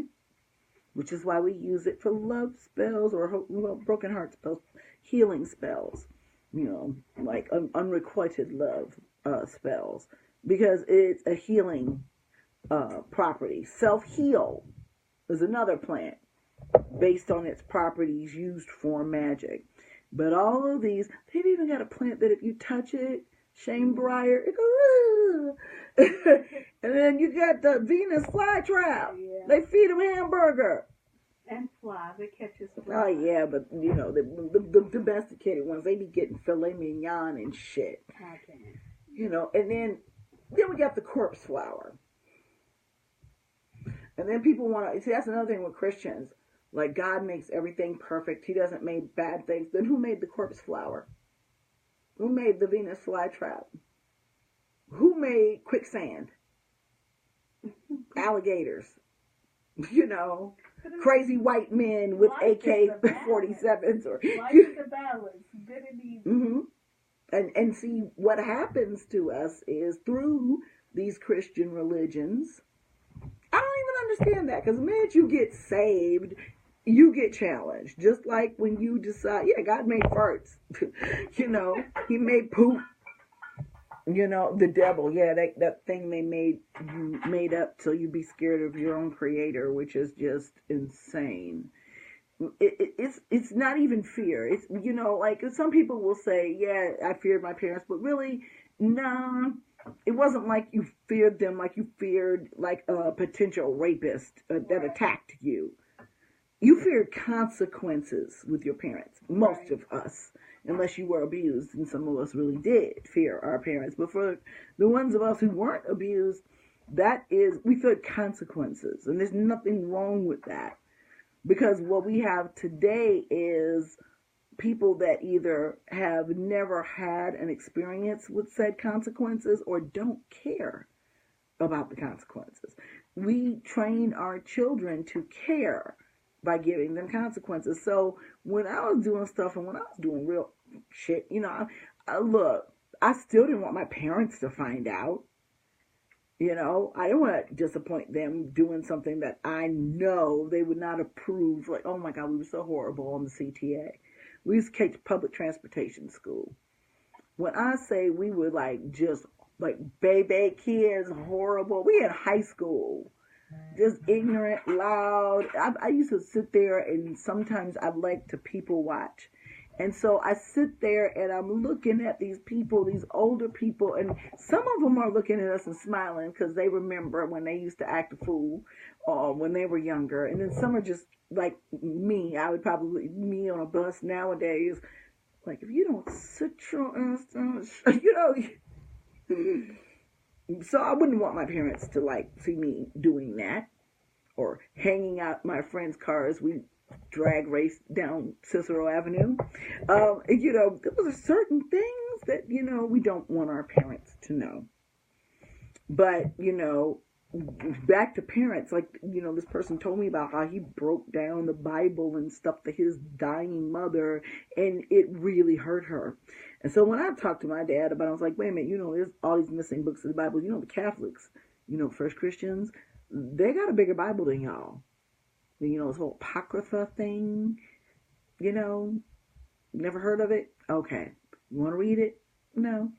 A: Which is why we use it for love spells or broken heart spells, healing spells, like unrequited love spells, because it's a healing property. Self-heal is another plant based on its properties used for magic. But all of these, they've even got a plant that if you touch it, shamebriar, it goes, and then you got the Venus flytrap. Yeah. They feed them hamburger.
B: And flies, it catches flies.
A: Oh yeah, but the domesticated ones, they be getting filet mignon and shit.
B: Okay.
A: And then we got the corpse flower. And then people want to see, that's another thing with Christians. Like, God makes everything perfect. He doesn't make bad things. Then who made the corpse flower? Who made the Venus flytrap? Who made quicksand? Alligators. Crazy white men with AK-47s.
B: Life is a balance. Good and evil.
A: Mm-hmm. And see, what happens to us is through these Christian religions, I don't even understand that, because the minute you get saved, you get challenged. Just like when you decide, God made farts. He made poop. The devil, that thing they made up till you be scared of your own creator, which is just insane. It's not even fear. It's, like some people will say, I feared my parents, but really, nah. It wasn't like you feared them like you feared like a potential rapist that attacked you. You feared consequences with your parents. Most of us, unless you were abused, and some of us really did fear our parents. But for the ones of us who weren't abused, we feared consequences. And there's nothing wrong with that. Because what we have today is people that either have never had an experience with said consequences or don't care about the consequences. We train our children to care by giving them consequences. So when I was doing stuff and when I was doing real shit, look, I still didn't want my parents to find out. I didn't want to disappoint them doing something that I know they would not approve. Like, oh my God, we were so horrible on the CTA. We used to take public transportation to school. When I say we were just baby kids, horrible. We had high school, just ignorant, loud. I used to sit there and sometimes I'd like to people watch. And so I sit there and I'm looking at these people, these older people, and some of them are looking at us and smiling because they remember when they used to act a fool when they were younger. And then some are just like me. I would probably, me on a bus nowadays, like, if you don't sit your ass down, So I wouldn't want my parents to see me doing that or hanging out my friends' cars. We drag race down Cicero Avenue. There are certain things that, we don't want our parents to know. But, back to parents, this person told me about how he broke down the Bible and stuff to his dying mother, and it really hurt her. And so when I talked to my dad about it, I was like, wait a minute, there's all these missing books of the Bible. The Catholics, First Christians, they got a bigger Bible than y'all. This whole Apocrypha thing, never heard of it? Okay. You want to read it? No.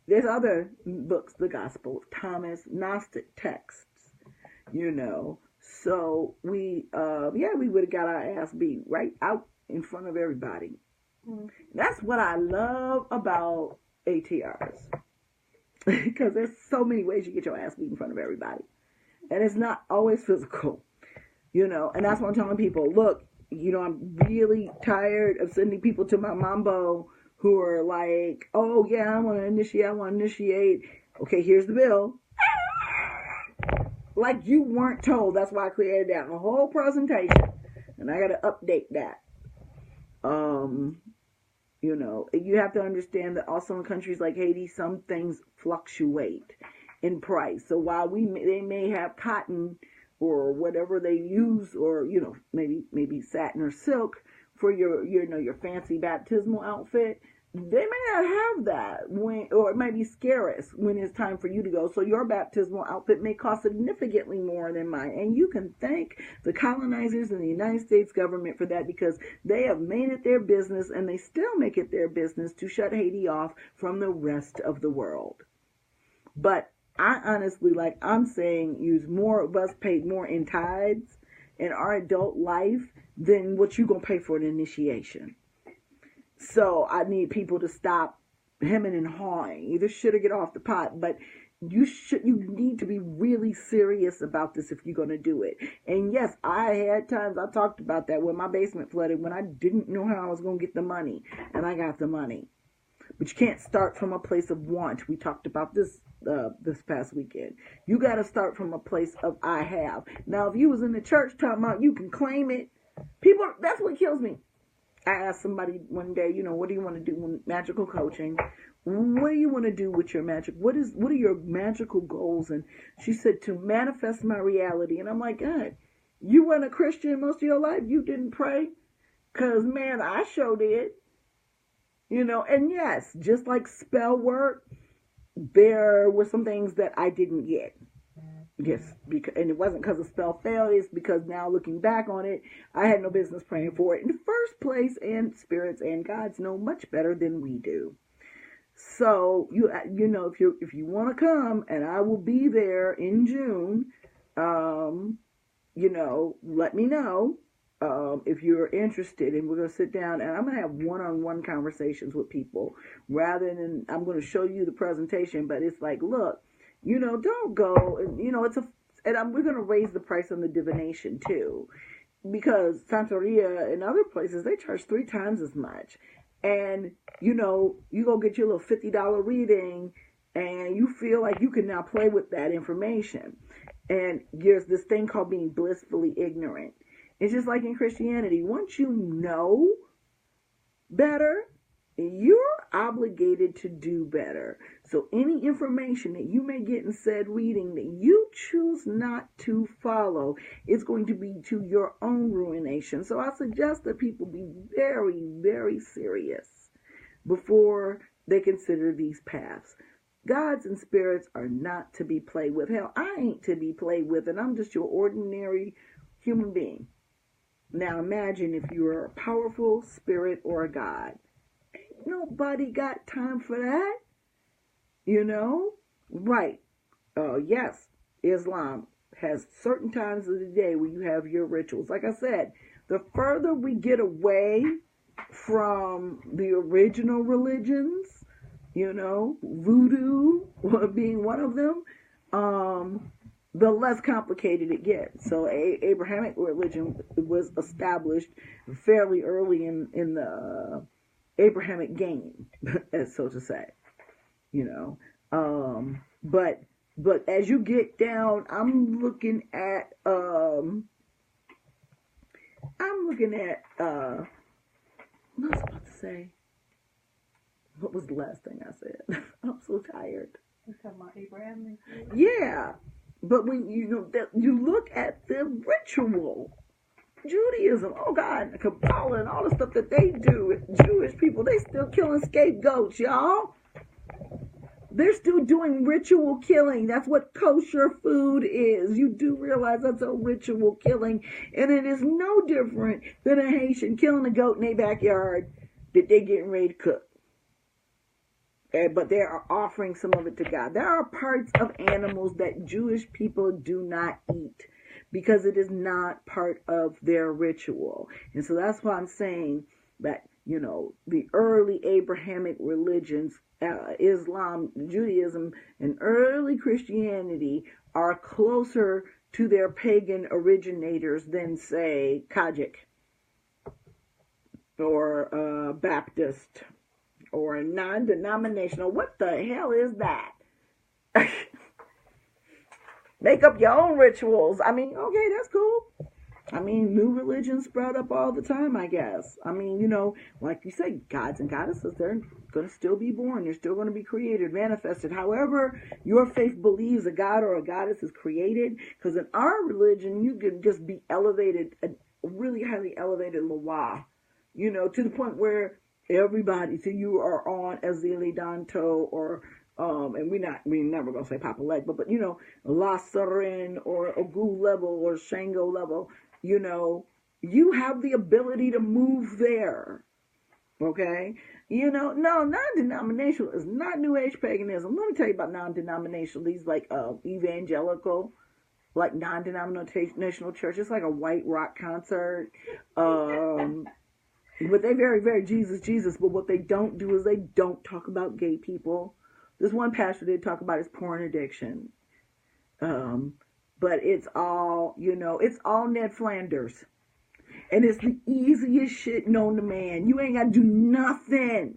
A: There's other books, the Gospel of Thomas, Gnostic texts, So we would have got our ass beat right out in front of everybody. Mm-hmm. That's what I love about ATRs. Because there's so many ways you get your ass beat in front of everybody. And it's not always physical. And that's what I'm telling people. Look, I'm really tired of sending people to my mambo who are like, oh yeah, I want to initiate. Okay, here's the bill. Like you weren't told. That's why I created that whole presentation. And I got to update that. You have to understand that also in countries like Haiti, some things fluctuate in price. So while they may have cotton or whatever they use, or maybe satin or silk for your fancy baptismal outfit, they may not have that or it might be scarce when it's time for you to go. So your baptismal outfit may cost significantly more than mine, and you can thank the colonizers and the United States government for that, because they have made it their business, and they still make it their business to shut Haiti off from the rest of the world. But I honestly, I'm saying, use more of us paid more in tithes in our adult life than what you're going to pay for an initiation. So I need people to stop hemming and hawing. Either should or get off the pot. But you need to be really serious about this if you're going to do it. And yes, I had times, I talked about that when my basement flooded, when I didn't know how I was going to get the money. And I got the money. But you can't start from a place of want. We talked about this past weekend. You got to start from a place of I have. Now, if you was in the church talking about you can claim it, people, that's what kills me. I asked somebody one day, what do you want to do with magical coaching? What do you want to do with your magic? What are your magical goals? And she said, to manifest my reality. And I'm like, God, you weren't a Christian most of your life? You didn't pray? Because, man, I sure did. And yes, just like spell work, there were some things that I didn't get. Yes, and it wasn't because the spell failed. It's because now looking back on it, I had no business praying for it in the first place, and spirits and gods know much better than we do. So if you want to come, and I will be there in June, let me know if you're interested, and we're going to sit down, and I'm going to have one-on-one conversations with people rather than I'm going to show you the presentation. But it's like, look. Don't go, we're going to raise the price on the divination too, because Santeria and other places, they charge 3 times as much. And, you go get your little $50 reading, and you feel like you can now play with that information. And there's this thing called being blissfully ignorant. It's just like in Christianity. Once you know better, you're obligated to do better. So any information that you may get in said reading that you choose not to follow is going to be to your own ruination. So I suggest that people be very, very serious before they consider these paths. Gods and spirits are not to be played with. Hell, I ain't to be played with, and I'm just your ordinary human being. Now imagine if you are a powerful spirit or a god. Ain't nobody got time for that. You know? Right. Yes, Islam has certain times of the day where you have your rituals. Like I said, the further we get away from the original religions, you know, voodoo being one of them, the less complicated it gets. So Abrahamic religion was established fairly early in the Abrahamic game, as so to say, you know. But as you get down, I'm looking at what was I about to say? What was the last thing I said? I'm so tired.
B: You're talking about Abraham?
A: Yeah. But when you look at the ritual, Judaism, oh God, Kabbalah and all the stuff that they do with Jewish people, they still killing scapegoats, y'all. They're still doing ritual killing. That's what kosher food is. You do realize that's a ritual killing. And it is no different than a Haitian killing a goat in their backyard that they're getting ready to cook. But they are offering some of it to God. There are parts of animals that Jewish people do not eat because it is not part of their ritual. And so that's why I'm saying that, you know, the early Abrahamic religions, Islam, Judaism, and early Christianity are closer to their pagan originators than, say, Kajik or Baptist or non-denominational. What the hell is that? Make up your own rituals. I mean, okay, that's cool. I mean, new religions sprout up all the time, I guess. I mean, you know, like you say, gods and goddesses, they're going to still be born. They're still going to be created, manifested. However your faith believes a god or a goddess is created. Because in our religion, you can just be elevated, a really highly elevated lawa, you know, to the point where everybody, so you are on as the Danto or and we never gonna say Papa Leg, but you know, La Sarin or Ogu level or Shango level, you know, you have the ability to move there. Okay? You know, no, non-denominational is not New Age paganism. Let me tell you about non-denominational. These like evangelical, like non-denominational churches, like a white rock concert. But they very, very Jesus. But what they don't do is they don't talk about gay people. This one pastor did talk about his porn addiction. But it's all, you know, it's all Ned Flanders. And it's the easiest shit known to man. You ain't got to do nothing.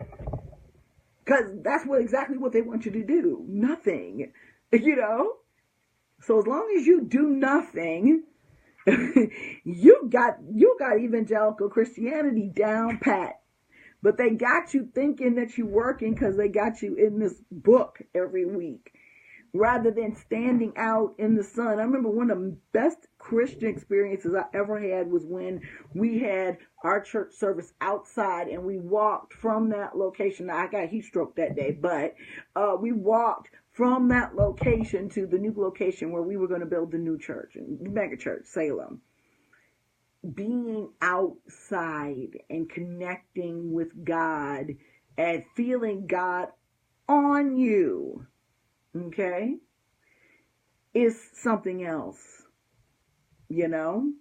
A: Because that's exactly what they want you to do. Nothing. You know? So as long as you do nothing, you got evangelical Christianity down pat. But they got you thinking that you're working because they got you in this book every week rather than standing out in the sun. I remember one of the best Christian experiences I ever had was when we had our church service outside and we walked from that location. Now, I got heat stroke that day, but we walked from that location to the new location where we were going to build the new church, mega church, Salem. Being outside and connecting with God and feeling God on you, okay, is something else, you know?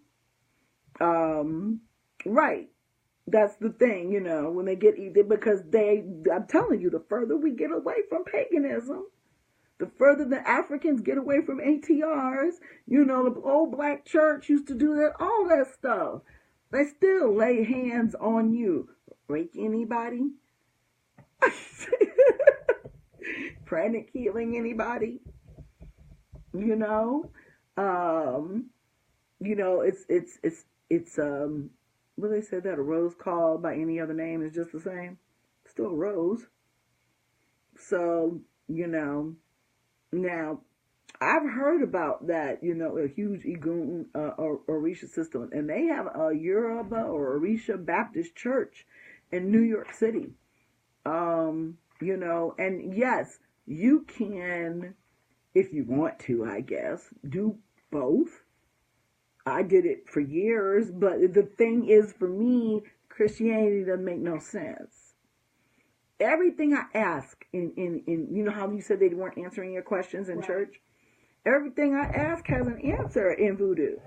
A: Right. That's the thing, you know, when they get either, because I'm telling you, the further we get away from paganism, the further the Africans get away from ATRs, you know, the old black church used to do that, all that stuff. They still lay hands on you. Break anybody? Pregnant killing anybody? You know? It's what do they say that a rose called by any other name is just the same? still a rose. So, now I've heard about that, a huge Egun Orisha system, and they have a Yoruba or Orisha Baptist church in New York City. And yes, you can, if you want to, I guess, do both. I did it for years, but the thing is, for me, Christianity doesn't make no sense. Everything I ask in how you said they weren't answering your questions in church? Everything I ask has an answer in voodoo.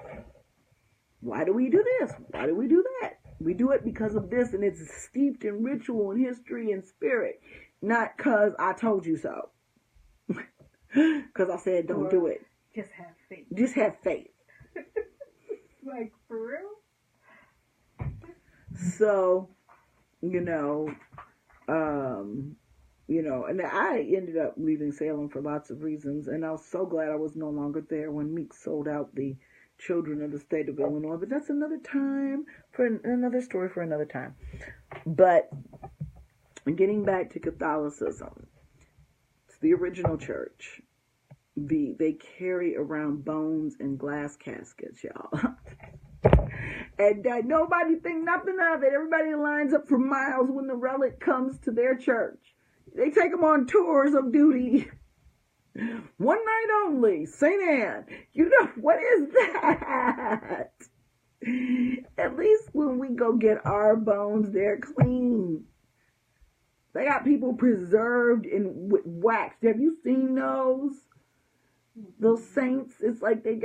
A: Why do we do this? Why do we do that? We do it because of this, and it's steeped in ritual and history and spirit, not because I told you so. Because I said don't do it.
B: Just have faith.
A: Just have faith.
B: Like, for real?
A: So, and I ended up leaving Salem for lots of reasons, and I was so glad I was no longer there when Meek sold out the children of the state of Illinois, but that's another time, for another story for another time. But getting back to Catholicism, it's the original church. They carry around bones in glass caskets, y'all. And nobody think nothing of it. Everybody lines up for miles when the relic comes to their church. They take them on tours of duty. One night only, St. Anne. What is that? At least when we go get our bones, they're clean. They got people preserved in wax. Have you seen those? Those saints, it's like they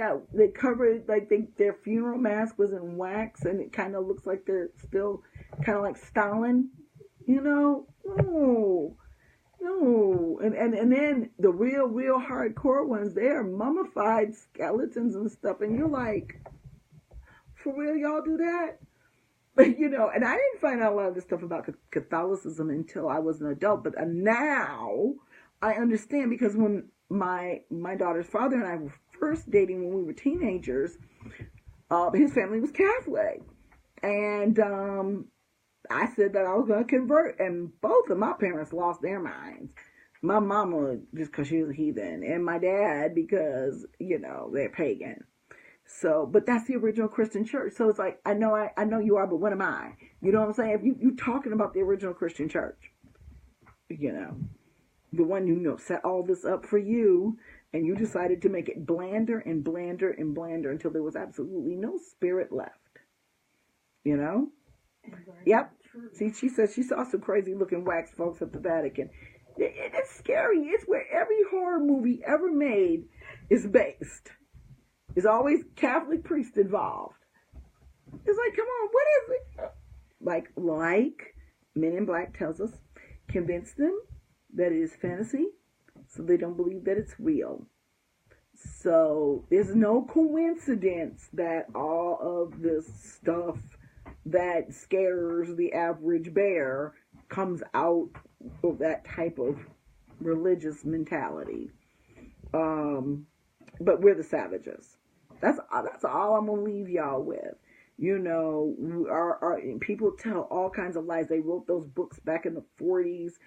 A: covered, like their funeral mask was in wax, and it kind of looks like they're still kind of like Stalin, No. And then the real hardcore ones, they are mummified skeletons and stuff, and you're like, for real, y'all do that? But, and I didn't find out a lot of this stuff about Catholicism until I was an adult, but now I understand, because when my daughter's father and I were first dating when we were teenagers, his family was Catholic, and I said that I was going to convert, and both of my parents lost their minds. My mama, just because she was a heathen, and my dad, because, they're pagan. So, but that's the original Christian church. So it's like, I know you are, but what am I? You know what I'm saying? If you talking about the original Christian church, the one who set all this up for you, and you decided to make it blander and blander and blander until there was absolutely no spirit left. Yep. See, she said she saw some crazy looking wax folks at the Vatican. It's scary. It's where every horror movie ever made is based. There's always Catholic priest involved. It's like, come on, what is it? Like Men in Black tells us, convince them that it is fantasy, so they don't believe that it's real. So there's no coincidence that all of this stuff that scares the average bear comes out of that type of religious mentality. But we're the savages. That's all I'm gonna leave y'all with. Our people tell all kinds of lies. They wrote those books back in the 40s,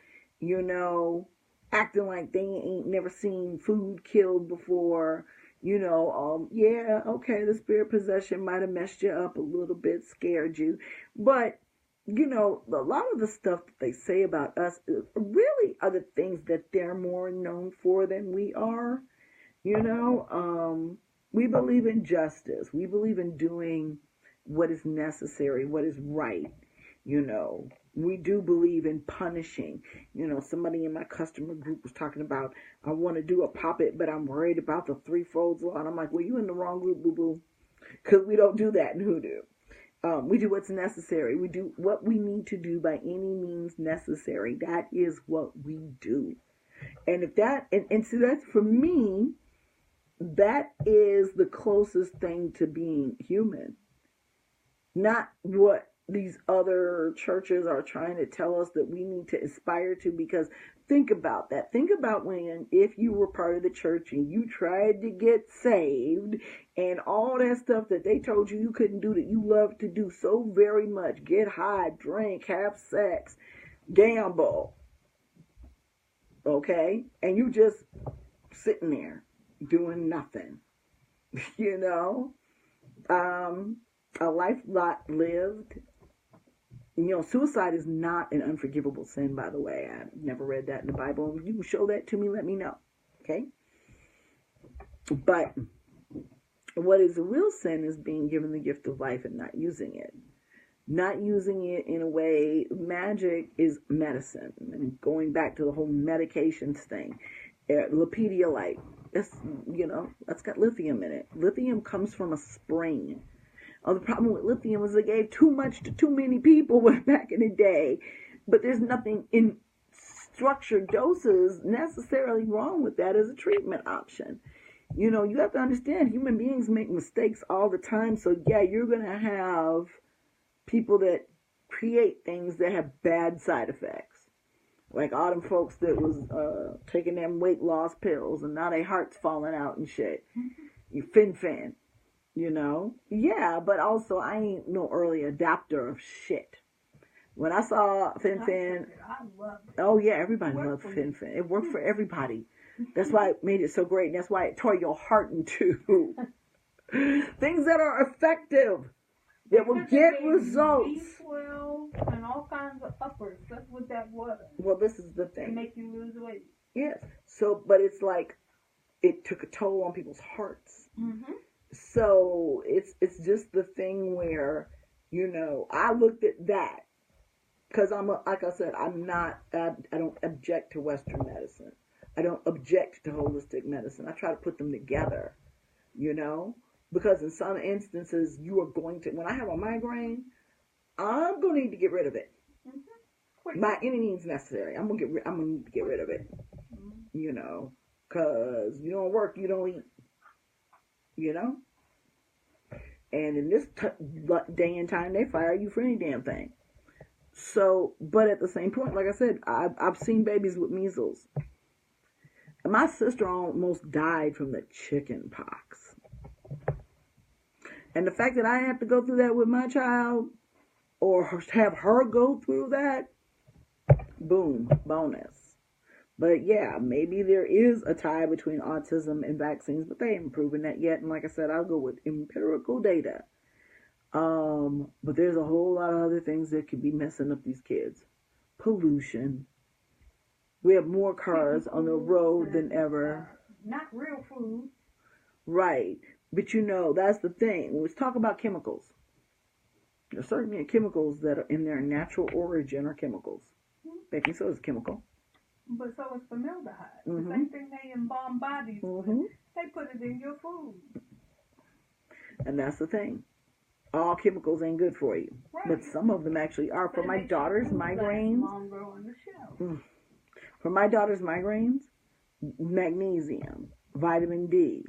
A: acting like they ain't never seen food killed before. Yeah, okay, the spirit possession might have messed you up a little bit, scared you. But, a lot of the stuff that they say about us really are the things that they're more known for than we are. We believe in justice. We believe in doing what is necessary, what is right. We do believe in punishing. Somebody in my customer group was talking about, I want to do a puppet, but I'm worried about the threefold law. And I'm like, well, you in the wrong group, boo-boo. Because we don't do that in hoodoo. We do what's necessary. We do what we need to do by any means necessary. That is what we do. And if that, and so that's, for me, that is the closest thing to being human. Not what these other churches are trying to tell us that we need to aspire to, because think about that. Think about if you were part of the church and you tried to get saved and all that stuff that they told you couldn't do that you love to do so very much. Get high, drink, have sex. gamble, okay? And you just sitting there doing nothing, you know? A life lot lived. You know, suicide is not an unforgivable sin, by the way. I've never read that in the Bible. If you can show that to me, let me know, okay? But what is a real sin is being given the gift of life and not using it. Not using it in a way, magic is medicine. And going back to the whole medications thing, Lepidolite, that's got lithium in it. Lithium comes from a spring. The problem with lithium is they gave too much to too many people back in the day. But there's nothing in structured doses necessarily wrong with that as a treatment option. You know, you have to understand human beings make mistakes all the time. So, yeah, you're going to have people that create things that have bad side effects. Like all them folks that was taking them weight loss pills and now their heart's falling out and shit. You fin. You know? Yeah, but also I ain't no early adopter of shit. When I saw fin,
B: I loved it.
A: oh yeah, everybody loved fin. It worked for everybody. That's why it made it so great. And that's why it tore your heart in two. Things that are effective, that will get results.
B: B12 and all kinds of uppers. That's what that was.
A: Well, this is the thing.
B: To make you lose weight.
A: Yes. So, but it's like it took a toll on people's hearts.
B: Mm-hmm.
A: So it's just the thing where, you know, I looked at that because like I said, I don't object to Western medicine. I don't object to holistic medicine. I try to put them together, you know, because in some instances you are going to, when I have a migraine, I'm going to need to get rid of it. Mm-hmm. By any means necessary. I'm going to get rid of it, you know, because you don't work, you don't eat. You know? And in this day and time, they fire you for any damn thing. So, but at the same point, like I said, I've seen babies with measles. And my sister almost died from the chicken pox. And the fact that I have to go through that with my child, or have her go through that, boom, bonus. But yeah, maybe there is a tie between autism and vaccines, but they haven't proven that yet. And like I said, I'll go with empirical data. But there's a whole lot of other things that could be messing up these kids. Pollution. We have more cars on the road than ever.
B: Not real food.
A: Right. But you know, that's the thing. Let's talk about chemicals. There's certain chemicals that are in their natural origin are chemicals. Baking soda is chemical.
B: But so is formaldehyde. Mm-hmm. The same thing they embalm bodies with. They put it in your food.
A: And that's the thing. All chemicals ain't good for you. Right. But some of them actually are. For my daughter's migraines. For my daughter's migraines, magnesium, vitamin D.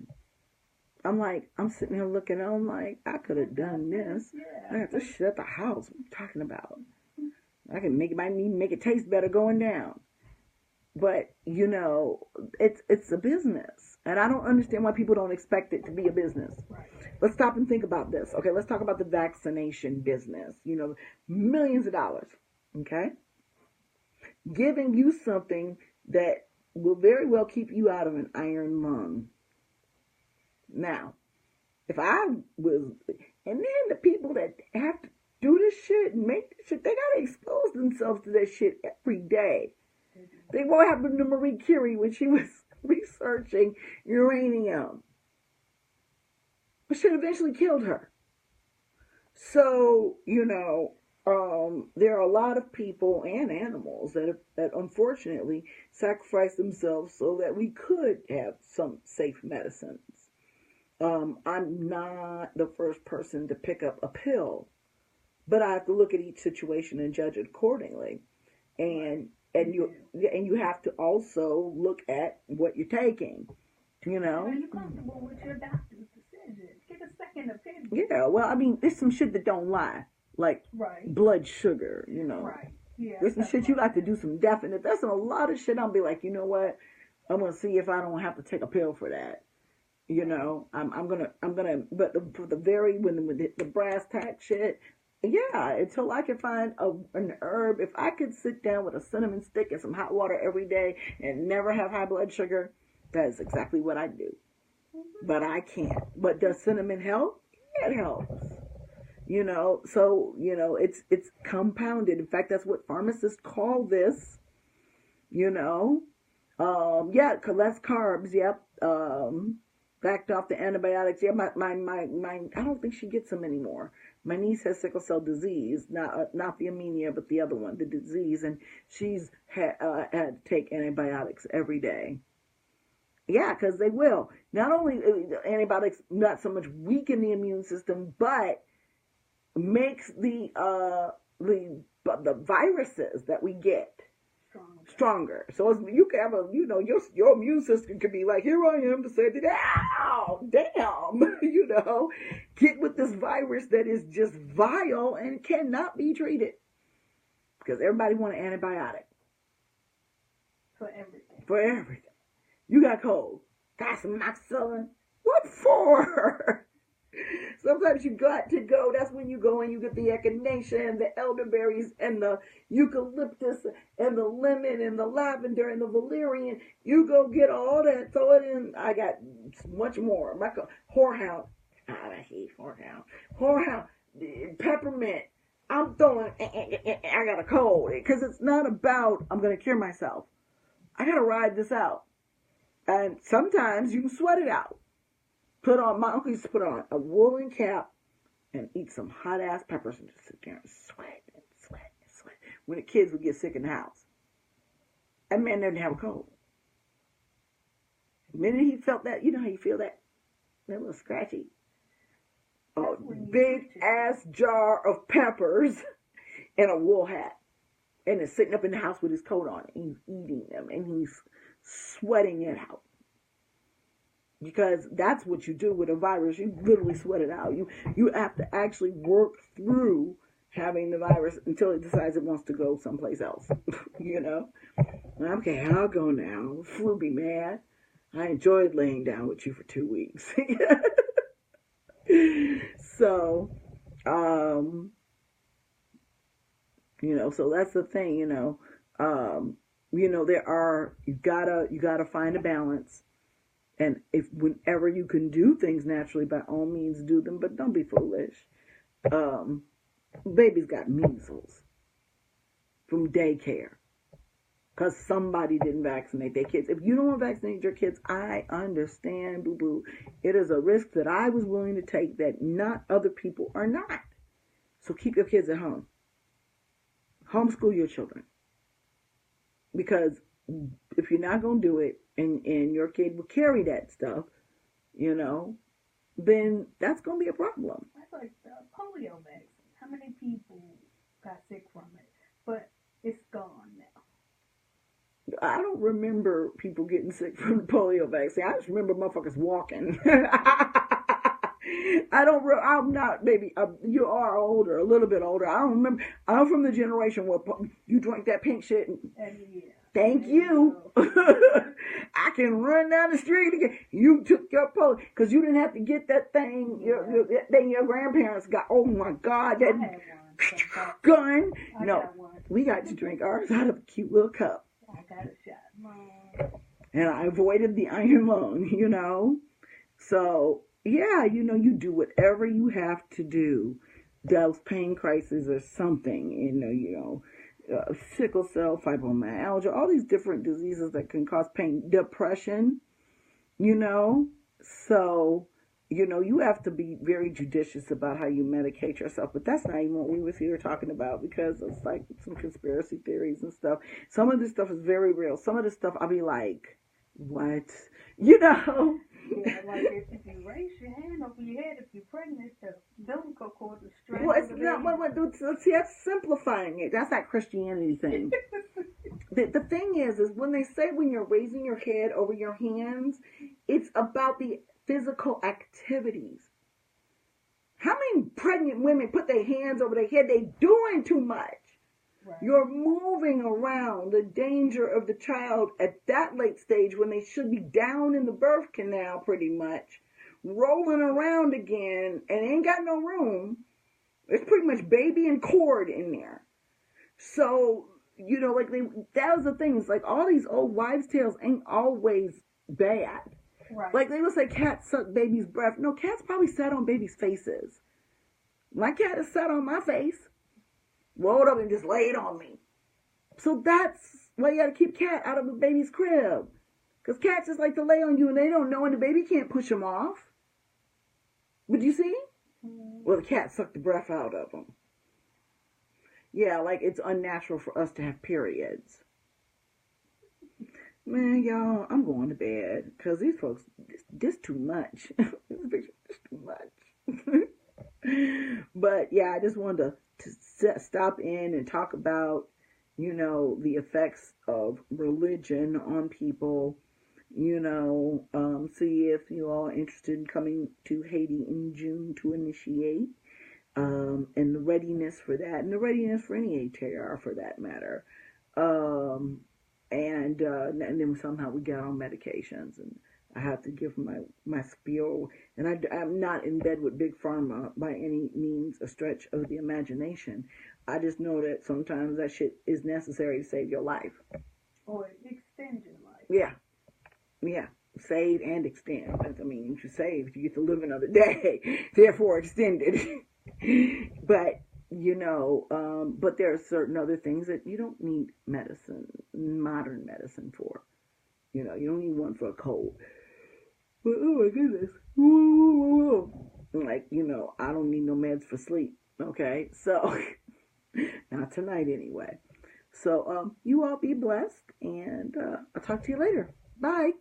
A: I'm sitting here looking, I'm like, I could have done this. Yeah. I got this shit at the house. What are you talking about? I can make it taste better going down. But, you know, it's a business. And I don't understand why people don't expect it to be a business. Right. Let's stop and think about this. Okay, let's talk about the vaccination business. You know, millions of dollars. Okay? Giving you something that will very well keep you out of an iron lung. Now, if I was... And then the people that have to do this shit and make this shit, they got to expose themselves to that shit every day. They what happened to Marie Curie when she was researching uranium. But shit eventually killed her. So, you know, there are a lot of people and animals that unfortunately sacrifice themselves so that we could have some safe medicines. I'm not the first person to pick up a pill, but I have to look at each situation and judge it accordingly. And you have to also look at what you're taking, you know.
B: Are you comfortable with your doctor's decision? Get a second opinion.
A: Yeah, well, I mean, there's some shit that don't lie, like blood sugar, you know.
B: Right. Yeah.
A: There's some shit you like to do some definite. There's a lot of shit I'll be like, you know what? I'm gonna see if I don't have to take a pill for that. You know, I'm gonna. But when the brass tack shit, Yeah, until I can find an herb. If I could sit down with a cinnamon stick and some hot water every day and never have high blood sugar, that is exactly what I do. But I can't. But does cinnamon help? Yeah, it helps. So it's compounded. In fact, that's what pharmacists call this. You know, yeah, less carbs. Yep. Backed off the antibiotics. Yeah, my I don't think she gets them anymore. My niece has sickle cell disease, not the anemia, but the other one, the disease, and she's had to take antibiotics every day. Yeah, because they will. Not only antibiotics not so much weaken the immune system, but makes the viruses that we get stronger. So you can have your immune system could be like, here I am to say, damn, get with this virus that is just vile and cannot be treated because everybody want an antibiotic
B: for everything.
A: For everything. You got cold. Got some amoxicillin. What for? Sometimes you got to go. That's when you go and you get the echinacea and the elderberries and the eucalyptus and the lemon and the lavender and the valerian. You go get all that, throw it in. I got much more. Like a whorehound. I hate whorehound. Whorehound. Peppermint. I'm throwing. I got a cold because it's not about I'm going to cure myself. I got to ride this out. And sometimes you can sweat it out. My uncle used to put on a woolen cap and eat some hot ass peppers and just sit there and sweat and sweat and sweat when the kids would get sick in the house. That man didn't have a cold. The minute he felt that, you know how you feel that little scratchy. A big ass jar of peppers and a wool hat. And is sitting up in the house with his coat on and he's eating them and he's sweating it out. Because that's what you do with a virus. You literally sweat it out. You have to actually work through having the virus until it decides it wants to go someplace else. Okay, I'll go now. Flu be mad. I enjoyed laying down with you for 2 weeks. So, so that's the thing, you gotta find a balance. And whenever you can do things naturally, by all means do them, but don't be foolish. Babies got measles from daycare because somebody didn't vaccinate their kids. If you don't vaccinate your kids, I understand, boo-boo. It is a risk that I was willing to take that not other people are not. So keep your kids at home. Homeschool your children. Because if you're not going to do it and your kid will carry that stuff, then that's going to be a problem.
B: That's like the polio vaccine. How many people got sick from it? But it's gone now.
A: I don't remember people getting sick from the polio vaccine. I just remember motherfuckers walking. I'm not, baby, you are older, a little bit older. I don't remember. I'm from the generation where you drank that pink shit.
B: Yeah.
A: Thank you. I can run down the street again. You took your polio because you didn't have to get that thing. Your grandparents got. Oh my God, that gun. No, we got to drink ours out of a cute little cup.
B: I got a shot, Mom.
A: And I avoided the iron lung. So yeah, you do whatever you have to do. Those pain crises or something. Sickle cell, fibromyalgia, all these different diseases that can cause pain, depression, so, you have to be very judicious about how you medicate yourself, but that's not even what we was here talking about because it's like some conspiracy theories and stuff. Some of this stuff is very real. Some of this stuff I'll be like, what?
B: Yeah, like if you raise your hand over your head if you're pregnant, the umbilical cord is straight.
A: Well, it's not. See, that's simplifying it. That's that Christianity thing. The thing is when they say when you're raising your head over your hands, it's about the physical activities. How many pregnant women put their hands over their head? They doing too much. Right. You're moving around the danger of the child at that late stage when they should be down in the birth canal pretty much, rolling around again and ain't got no room. It's pretty pretty much baby and cord in there. So, you know, like that was the thing. It's like all these old wives' tales ain't always bad.
B: Right.
A: Like they would say cats suck baby's breath. No, cats probably sat on babies' faces. My cat has sat on my face, rolled up and just laid on me. So that's why you gotta keep cat out of a baby's crib. Because cats just like to lay on you and they don't know, and the baby can't push them off. But you see? Well, the cat sucked the breath out of them. Yeah, like it's unnatural for us to have periods. Man, y'all, I'm going to bed. Because these folks, this too much. This too much. But yeah, I just wanted to stop in and talk about, you know, the effects of religion on people. You know, see if you all are interested in coming to Haiti in June to initiate, and the readiness for that, and the readiness for any ATR for that matter. And then somehow we got on medications, and I have to give my spiel. And I'm not in bed with Big Pharma by any means a stretch of the imagination. I just know that sometimes that shit is necessary to save your life.
B: Or extend your life.
A: Yeah. Yeah, save and extend. I mean, if you save, you get to live another day, therefore extended. But, you know, but there are certain other things that you don't need medicine, modern medicine for. You know, you don't need one for a cold. But, oh my goodness. Like, you know, I don't need no meds for sleep. Okay, so, not tonight anyway. So, you all be blessed, and I'll talk to you later. Bye.